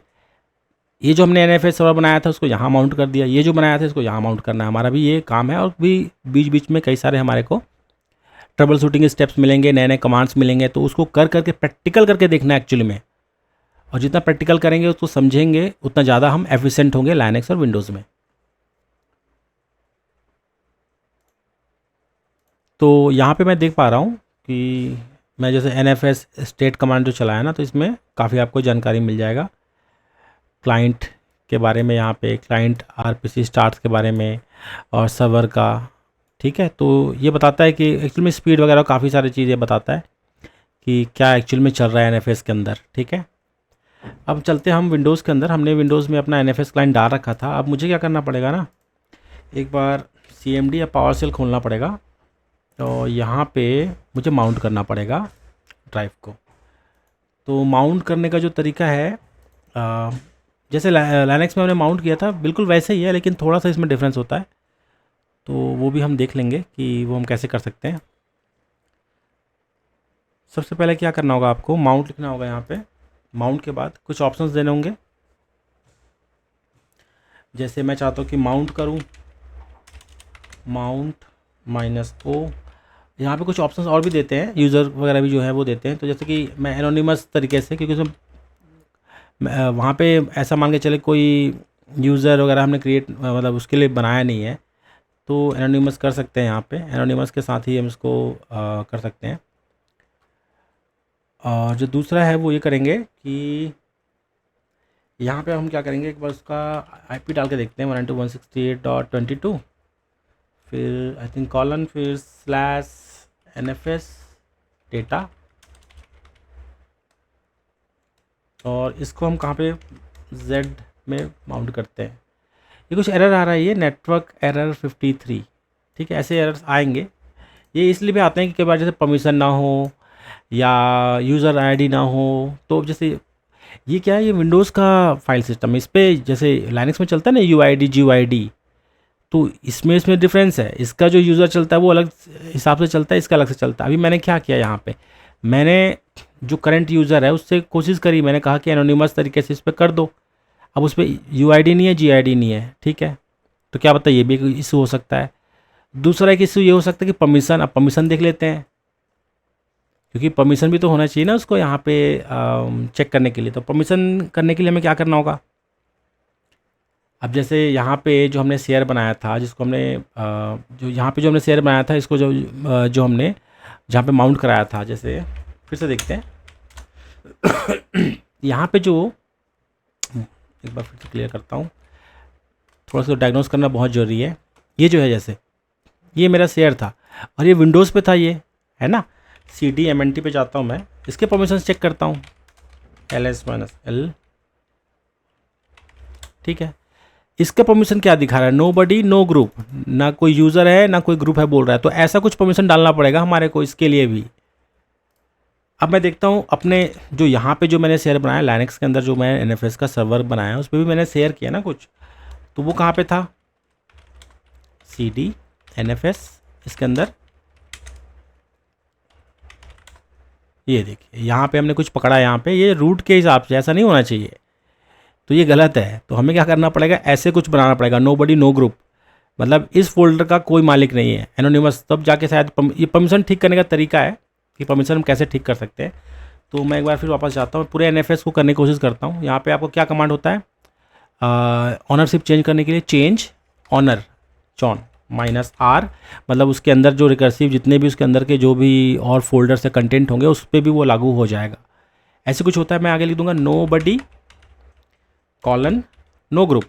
ये जो हमने NFS सर्वर बनाया था उसको यहाँ माउंट कर दिया, ये जो बनाया था इसको यहाँ माउंट करना है, हमारा भी ये काम है। और भी बीच बीच में कई सारे हमारे को ट्रबल शूटिंग स्टेप्स मिलेंगे, नए नए कमांड्स मिलेंगे, तो उसको कर करके प्रैक्टिकल करके देखना है एक्चुअली में। और जितना प्रैक्टिकल करेंगे उसको समझेंगे उतना ज़्यादा हम एफिशिएंट होंगे लाइनक्स और विंडोज़ में। तो यहाँ पे मैं देख पा रहा हूँ कि मैं जैसे NFS स्टेट कमांड जो चलाया ना, तो इसमें काफ़ी आपको जानकारी मिल जाएगा क्लाइंट के बारे में, यहाँ पे क्लाइंट RPC स्टार्ट के बारे में और सर्वर का, ठीक है। तो ये बताता है कि एक्चुअल में स्पीड वगैरह काफ़ी सारी चीज़ें बताता है कि क्या एक्चुअल में चल रहा है NFS के अंदर, ठीक है। अब चलते हैं हम विंडोज़ के अंदर, हमने विंडोज़ में अपना NFS क्लाइंट डाल रखा था। अब मुझे क्या करना पड़ेगा ना, एक बार CMD या PowerShell खोलना पड़ेगा, तो यहाँ पे मुझे माउंट करना पड़ेगा ड्राइव को। तो माउंट करने का जो तरीका है, जैसे लाइनक्स में हमने माउंट किया था बिल्कुल वैसे ही है, लेकिन थोड़ा सा इसमें डिफरेंस होता है, तो वो भी हम देख लेंगे कि वो हम कैसे कर सकते हैं। सबसे पहले क्या करना होगा, आपको माउंट लिखना होगा यहाँ पे। माउंट के बाद कुछ ऑप्शंस देने होंगे, जैसे मैं चाहता हूँ कि माउंट करूँ, माउंट -O। यहाँ पे कुछ ऑप्शंस और भी देते हैं, यूज़र वगैरह भी जो है वो देते हैं। तो जैसे कि मैं एनोनिमस तरीके से, क्योंकि उसमें वहाँ पे ऐसा मान के चले कोई यूज़र वगैरह हमने क्रिएट, मतलब उसके लिए बनाया नहीं है, तो एनोनिमस कर सकते हैं। यहाँ पे एनोनिमस के साथ ही हम इसको कर सकते हैं। और जो दूसरा है वो ये करेंगे कि यहाँ पे हम क्या करेंगे, एक बार उसका IP डाल के देखते हैं, 192.168.22, फिर आई थिंक कॉलन, फिर /NFS डेटा, और इसको हम कहाँ पे Z में माउंट करते हैं। ये कुछ एरर आ रहा है, ये नेटवर्क एरर 53, ठीक है। ऐसे एरर्स आएंगे, ये इसलिए भी आते हैं कि कई बार जैसे परमिशन ना हो या यूज़र ID ना हो, तो जैसे ये क्या है, ये विंडोज़ का फाइल सिस्टम है। इस पे जैसे लाइनक्स में चलता है ना यूआईडी जीयूआईडी, तो इसमें डिफरेंस है। इसका जो यूज़र चलता है वो अलग हिसाब से चलता है, इसका अलग से चलता है। अभी मैंने क्या किया यहाँ पे, मैंने जो करंट यूज़र है उससे कोशिश करी, मैंने कहा कि एनोनिमस तरीके से इस पर कर दो। अब उस पर यूआईडी नहीं है, जीआईडी नहीं है, ठीक है। तो क्या पता ये भी इशू हो सकता है। दूसरा एक इशू ये हो सकता है कि परमिशन, अब परमिशन देख लेते हैं, क्योंकि परमिशन भी तो होना चाहिए ना उसको यहाँ पे चेक करने के लिए। तो परमिशन करने के लिए हमें क्या करना होगा, अब जैसे यहाँ पे जो हमने शेयर बनाया था, जिसको हमने जो यहाँ पे जो हमने शेयर बनाया था, इसको जो हमने जहाँ पे माउंट कराया था, जैसे फिर से देखते हैं यहाँ पे जो, एक बार फिर से क्लियर करता हूँ, थोड़ा सा डायग्नोस करना बहुत ज़रूरी है। ये जो है, जैसे ये मेरा शेयर था और ये विंडोज़ पे था, ये है ना। cd-mnt पे जाता हूँ मैं, इसके परमिशन चेक करता हूँ, ls-l, ठीक है। इसका परमिशन क्या दिखा रहा है, नो बडी नो ग्रुप, ना कोई यूज़र है ना कोई ग्रुप है बोल रहा है। तो ऐसा कुछ परमिशन डालना पड़ेगा हमारे को इसके लिए भी। अब मैं देखता हूँ अपने जो यहाँ पे जो मैंने शेयर बनाया लाइनक्स के अंदर, जो मैं NFS का सर्वर बनाया उस पर भी मैंने शेयर किया ना कुछ, तो वो कहाँ पे था, cd-nfs, इसके अंदर ये देखिए यहाँ पे हमने कुछ पकड़ा, यहाँ पे ये रूट के हिसाब से, ऐसा नहीं होना चाहिए, तो ये गलत है। तो हमें क्या करना पड़ेगा, ऐसे कुछ बनाना पड़ेगा, नो बडी नो ग्रुप, मतलब इस फोल्डर का कोई मालिक नहीं है, एनोनिमस, तब जाके शायद ये परमिशन ठीक करने का तरीका है कि परमिशन हम कैसे ठीक कर सकते हैं। तो मैं एक बार फिर वापस जाता हूँ, पूरे NFS को करने की कोशिश करता हूँ। यहाँ पे आपको क्या कमांड होता है, ऑनरशिप चेंज करने के लिए चेंज ऑनर चॉन -r, मतलब उसके अंदर जो रिकर्सिव जितने भी उसके अंदर के जो भी और फोल्डर से कंटेंट होंगे उस पर भी वो लागू हो जाएगा। ऐसे कुछ होता है, मैं आगे लिख दूंगा नो बडी कॉलन नो ग्रुप,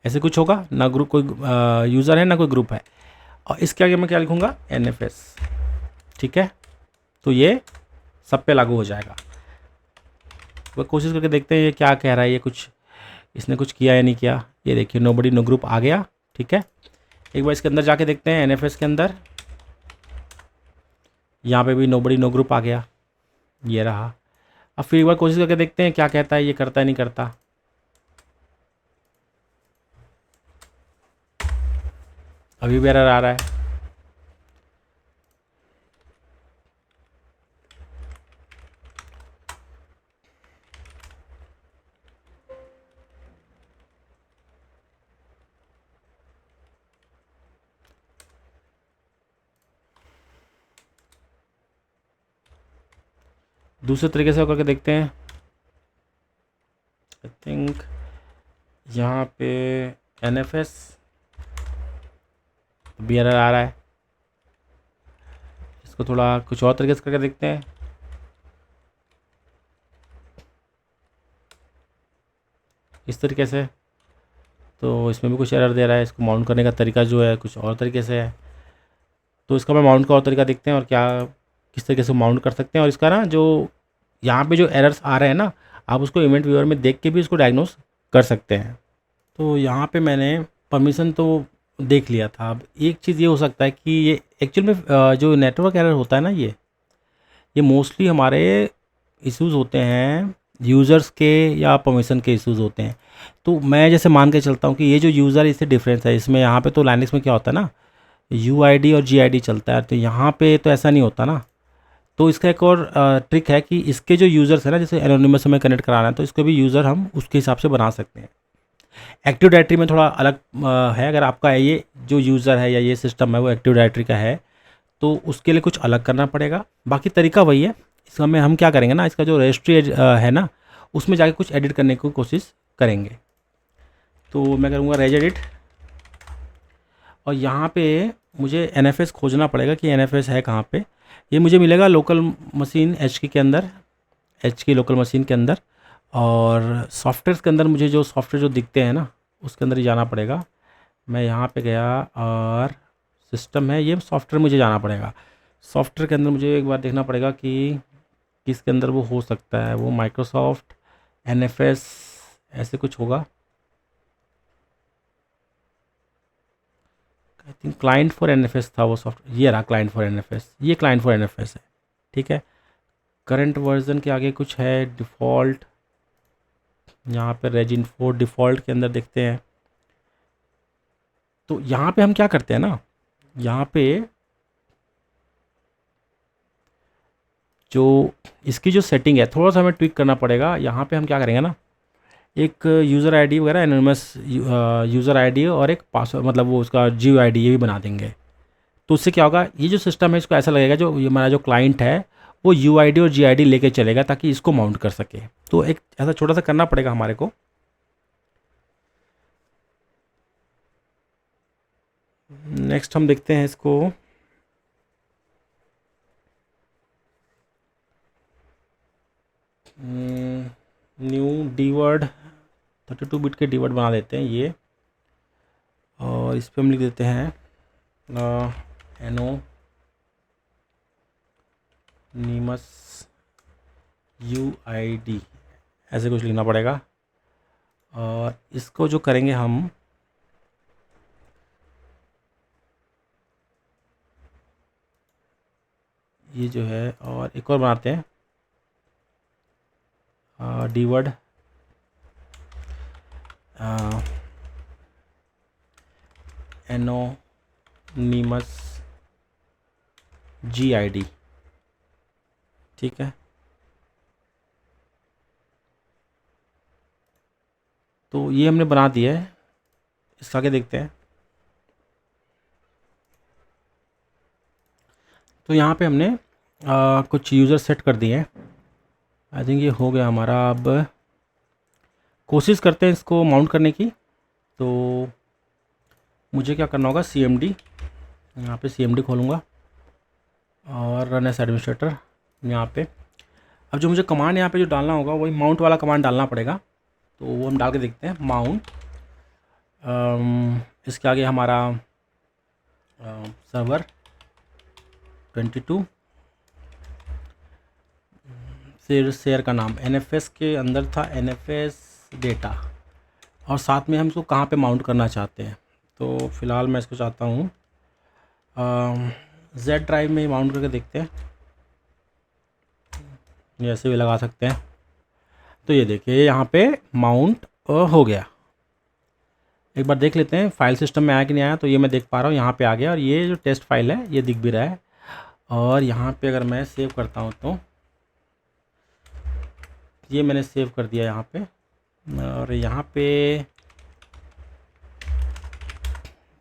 ऐसे कुछ होगा ना, ग्रुप कोई यूज़र है ना कोई ग्रुप है। और इसके आगे मैं क्या लिखूँगा, NFS, ठीक है। तो ये सब पे लागू हो जाएगा। वो कोशिश करके देखते हैं ये क्या कह रहा है, ये कुछ इसने कुछ किया या नहीं किया। ये देखिए नो बडी नो ग्रुप आ गया, ठीक है। एक बार इसके अंदर जाके देखते हैं NFS के अंदर, यहाँ पे भी नो बडी नो ग्रुप आ गया, ये रहा। अब फिर एक बार कोशिश करके देखते हैं क्या कहता है, ये करता है नहीं करता। अभी भी एरर आ रहा है। दूसरे तरीके से करके देखते हैं। आई थिंक यहाँ पे NFS भी एरर आ रहा है, इसको थोड़ा कुछ और तरीके से करके देखते हैं। इस तरीके से, तो इसमें भी कुछ एरर दे रहा है। इसको माउंट करने का तरीका जो है कुछ और तरीके से है, तो इसका मैं माउंट का और तरीका देखते हैं और क्या किस तरीके से माउंट कर सकते हैं। और इसका ना जो यहाँ पे जो एरर्स आ रहे हैं ना, आप उसको इवेंट व्यूअर में देख के भी इसको डायग्नोस कर सकते हैं। तो यहाँ पे मैंने परमिशन तो देख लिया था। अब एक चीज़ ये हो सकता है कि ये एक्चुअल में जो नेटवर्क एरर होता है ना, ये मोस्टली हमारे इश्यूज़ होते हैं यूज़र्स के या परमिशन के इश्यूज़ होते हैं। तो मैं जैसे मान के चलता हूँ कि ये जो यूज़र इससे डिफरेंस है, इसमें यहाँ पे तो लाइनक्स में क्या होता है ना, UID और GID चलता है, तो यहाँ पे तो ऐसा नहीं होता ना। तो इसका एक और ट्रिक है कि इसके जो यूज़र्स है ना, जैसे एनोनिमस में कनेक्ट कराना है तो इसको भी यूज़र हम उसके हिसाब से बना सकते हैं। एक्टिव डायरेक्टरी में थोड़ा अलग है, अगर आपका ये जो यूज़र है या ये सिस्टम है वो एक्टिव डायरेक्टरी का है तो उसके लिए कुछ अलग करना पड़ेगा। बाकी तरीका वही है। इसमें हम क्या करेंगे ना, इसका जो रजिस्ट्री है ना, उसमें जाके कुछ एडिट करने की कोशिश करेंगे। तो मैं करूँगा रेज एडिट, और यहाँ पे मुझे NFS खोजना पड़ेगा कि NFS है कहाँ पे। ये मुझे मिलेगा लोकल मशीन HK के अंदर, HK लोकल मशीन के अंदर। और सॉफ्टवेयर के अंदर मुझे जो सॉफ्टवेयर जो दिखते हैं ना उसके अंदर ही जाना पड़ेगा। मैं यहाँ पे गया और सिस्टम है, ये सॉफ्टवेयर मुझे जाना पड़ेगा। सॉफ्टवेयर के अंदर मुझे एक बार देखना पड़ेगा कि किसके अंदर वो हो सकता है। वो माइक्रोसॉफ्ट NFS ऐसे कुछ होगा, I think client for NFS था वो सॉफ्टवेयर। ये रहा क्लाइंट फॉर NFS, ये क्लाइंट फॉर NFS है, ठीक है। करंट वर्जन के आगे कुछ है डिफ़ॉल्ट, यहाँ पे रेजिन 4 डिफ़ॉल्ट के अंदर देखते हैं। तो यहाँ पे हम क्या करते हैं ना, यहाँ पे जो इसकी जो सेटिंग है थोड़ा सा हमें ट्विक करना पड़ेगा। यहाँ पे हम क्या करेंगे ना, एक यूज़र आईडी वगैरह एनोनिमस यूज़र आईडी और एक पासवर्ड, मतलब वो उसका जियो आईडी ये भी बना देंगे। तो उससे क्या होगा, ये जो सिस्टम है इसको ऐसा लगेगा जो ये हमारा जो क्लाइंट है वो यूआईडी और जीआईडी लेके चलेगा ताकि इसको माउंट कर सके। तो एक ऐसा छोटा सा करना पड़ेगा हमारे को। नेक्स्ट हम देखते हैं इसको, न्यू डीवर्ड 32 बिट के डीवर्ड बना देते हैं ये, और इस पर हम लिख देते हैं एनोनिमस यूआईडी, ऐसे कुछ लिखना पड़ेगा। और इसको जो करेंगे हम, ये जो है, और एक और बनाते हैं डीवर्ड एनोनिमस जीआईडी, ठीक है। तो ये हमने बना दिया है, इसका आगे देखते हैं। तो यहाँ पे हमने कुछ यूज़र सेट कर दिए हैं। आई थिंक ये हो गया हमारा। अब कोशिश करते हैं इसको माउंट करने की। तो मुझे क्या करना होगा, CMD, यहाँ पे CMD खोलूँगा और रन एज एडमिनिस्ट्रेटर यहाँ पे। अब जो मुझे कमांड यहाँ पे जो डालना होगा वही माउंट वाला कमांड डालना पड़ेगा। तो वो हम डाल के देखते हैं, माउंट, इसके आगे हमारा सर्वर 22, फिर शेयर का नाम NFS के अंदर था NFS डेटा, और साथ में हम इसको कहाँ पे माउंट करना चाहते हैं। तो फ़िलहाल मैं इसको चाहता हूँ Z ड्राइव में माउंट करके देखते हैं, ऐसे भी लगा सकते हैं। तो ये देखिए यहाँ पे माउंट हो गया। एक बार देख लेते हैं फाइल सिस्टम में आया कि नहीं आया। तो ये मैं देख पा रहा हूँ यहाँ पे आ गया, और ये जो टेस्ट फाइल है ये दिख भी रहा है। और यहाँ पे अगर मैं सेव करता हूँ तो ये मैंने सेव कर दिया यहाँ पे, और यहाँ पे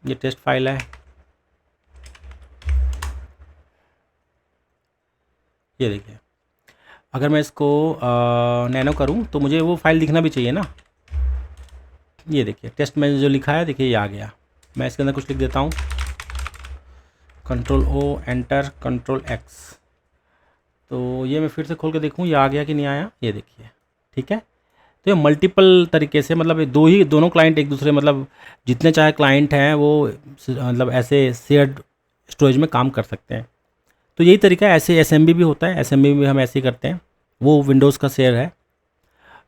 ये टेस्ट फाइल है, ये देखिए। अगर मैं इसको नैनो करूँ तो मुझे वो फाइल दिखना भी चाहिए ना। ये देखिए टेस्ट में जो लिखा है, देखिए ये आ गया। मैं इसके अंदर कुछ लिख देता हूँ, Ctrl+O एंटर Ctrl+X। तो ये मैं फिर से खोल के देखूँ ये आ गया कि नहीं आया, ये देखिए, ठीक है। तो ये मल्टीपल तरीके से, मतलब दोनों क्लाइंट एक दूसरे, मतलब जितने चाहे क्लाइंट हैं वो मतलब ऐसे शेयर्ड स्टोरेज में काम कर सकते हैं। तो यही तरीका है। ऐसे SMB भी होता है, SMB में हम ऐसे ही करते हैं। वो विंडोज़ का शेयर है,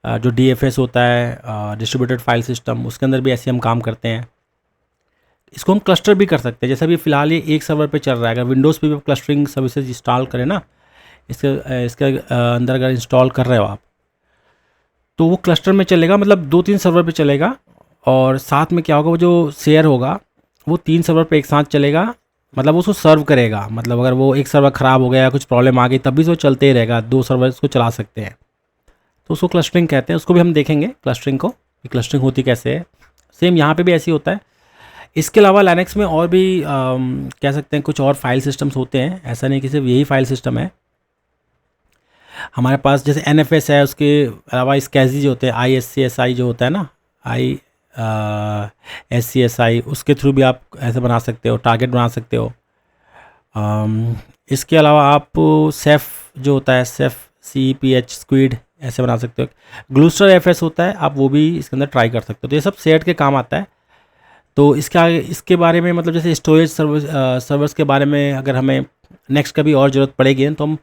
जो DFS होता है डिस्ट्रीब्यूटेड फाइल सिस्टम, उसके अंदर भी ऐसे हम काम करते हैं। इसको हम क्लस्टर भी कर सकते हैं, जैसा भी फ़िलहाल ये एक सर्वर पे चल रहा है। अगर विंडोज़ पे भी क्लस्टरिंग सर्विसेज इंस्टॉल करें ना, इसके अंदर अगर इंस्टॉल कर रहे हो आप, तो वो क्लस्टर में चलेगा, मतलब 2-3 सर्वर पे चलेगा। और साथ में क्या होगा, वो जो शेयर होगा वो 3 सर्वर पे एक साथ चलेगा, मतलब उसको सर्व करेगा। मतलब अगर वो एक सर्वर ख़राब हो गया या कुछ प्रॉब्लम आ गई तब भी वो चलते ही रहेगा, 2 सर्वर इसको चला सकते हैं। तो उसको क्लस्टरिंग कहते हैं। उसको भी हम देखेंगे क्लस्टरिंग को, क्लस्टरिंग होती कैसे है। सेम यहाँ पे भी ऐसी होता है। इसके अलावा लाइनक्स में और भी कह सकते हैं कुछ और फाइल सिस्टम्स होते हैं, ऐसा नहीं कि सिर्फ यही फाइल सिस्टम है हमारे पास। जैसे NFS है, उसके अलावा SCSI जो होते हैं, ISCSI जो होता है ना, SCSI, उसके थ्रू भी आप ऐसे बना सकते हो, टारगेट बना सकते हो। इसके अलावा आप सेफ जो होता है, सेफ CEPH स्क्विड, ऐसे बना सकते हो। ग्लूस्टर FS होता है, आप वो भी इसके अंदर ट्राई कर सकते हो। तो ये सब शेयर्ड के काम आता है। तो इसके बारे में, मतलब जैसे स्टोरेज सर्वर्स के बारे में अगर हमें नेक्स्ट कभी और ज़रूरत पड़ेगी तो हम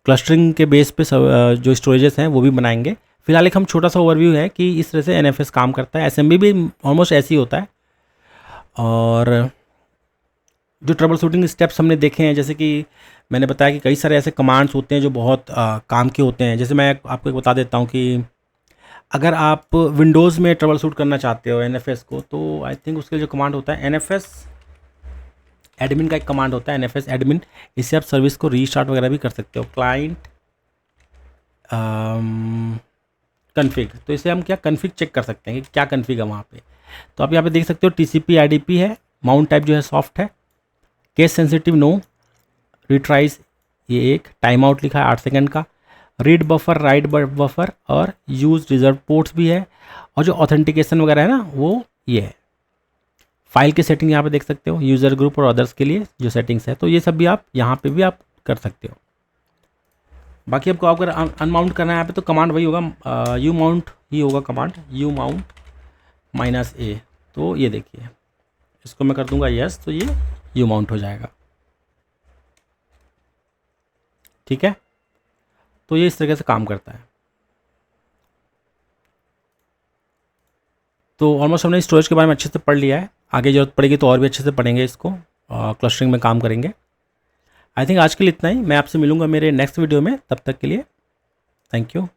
क्लस्टरिंग के बेस पे जो स्टोरेजेस हैं वो भी बनाएंगे। फिलहाल एक हम छोटा सा ओवरव्यू है कि इस तरह से NFS काम करता है। SMB भी ऑलमोस्ट ऐसे ही होता है। और जो ट्रबल शूटिंग स्टेप्स हमने देखे हैं, जैसे कि मैंने बताया कि कई सारे ऐसे कमांड्स होते हैं जो बहुत काम के होते हैं। जैसे मैं आपको एक बता देता हूँ कि अगर आप विंडोज़ में ट्रबल शूट करना चाहते हो NFS को, तो आई थिंक उसके जो कमांड होता है NFS एडमिन का एक कमांड होता है NFS एडमिन। इससे आप सर्विस को रीस्टार्ट वगैरह भी कर सकते हो। क्लाइंट कन्फिग, तो इसे हम क्या कन्फिग चेक कर सकते हैं कि क्या कन्फिग है वहाँ पे। तो आप यहाँ पे देख सकते हो TCP IDP है, माउंट टाइप जो है सॉफ्ट है, केस सेंसिटिव नो, रिट्राइज ये एक, टाइम आउट लिखा है 8 सेकंड का, रीड बफर, राइट बफर और यूज रिजर्व पोर्ट्स भी है, और जो ऑथेंटिकेशन वगैरह है ना वो ये है। फाइल की सेटिंग यहाँ पे देख सकते हो, यूज़र ग्रुप और अदर्स के लिए जो सेटिंग्स है, तो ये सब भी आप यहाँ पे भी आप कर सकते हो। बाकी आपको अगर अनमाउंट करना है यहाँ पे तो कमांड वही होगा, यू माउंट ही होगा कमांड, यू माउंट -a। तो ये देखिए, इसको मैं कर दूंगा यस, तो ये यू माउंट हो जाएगा। ठीक है, तो ये इस तरीके से काम करता है। तो ऑलमोस्ट हमने स्टोरेज के बारे में अच्छे से पढ़ लिया है। आगे ज़रूरत पड़ेगी तो और भी अच्छे से पढ़ेंगे इसको, क्लस्टरिंग में काम करेंगे। आई थिंक आज के लिए इतना ही। मैं आपसे मिलूंगा मेरे नेक्स्ट वीडियो में, तब तक के लिए थैंक यू।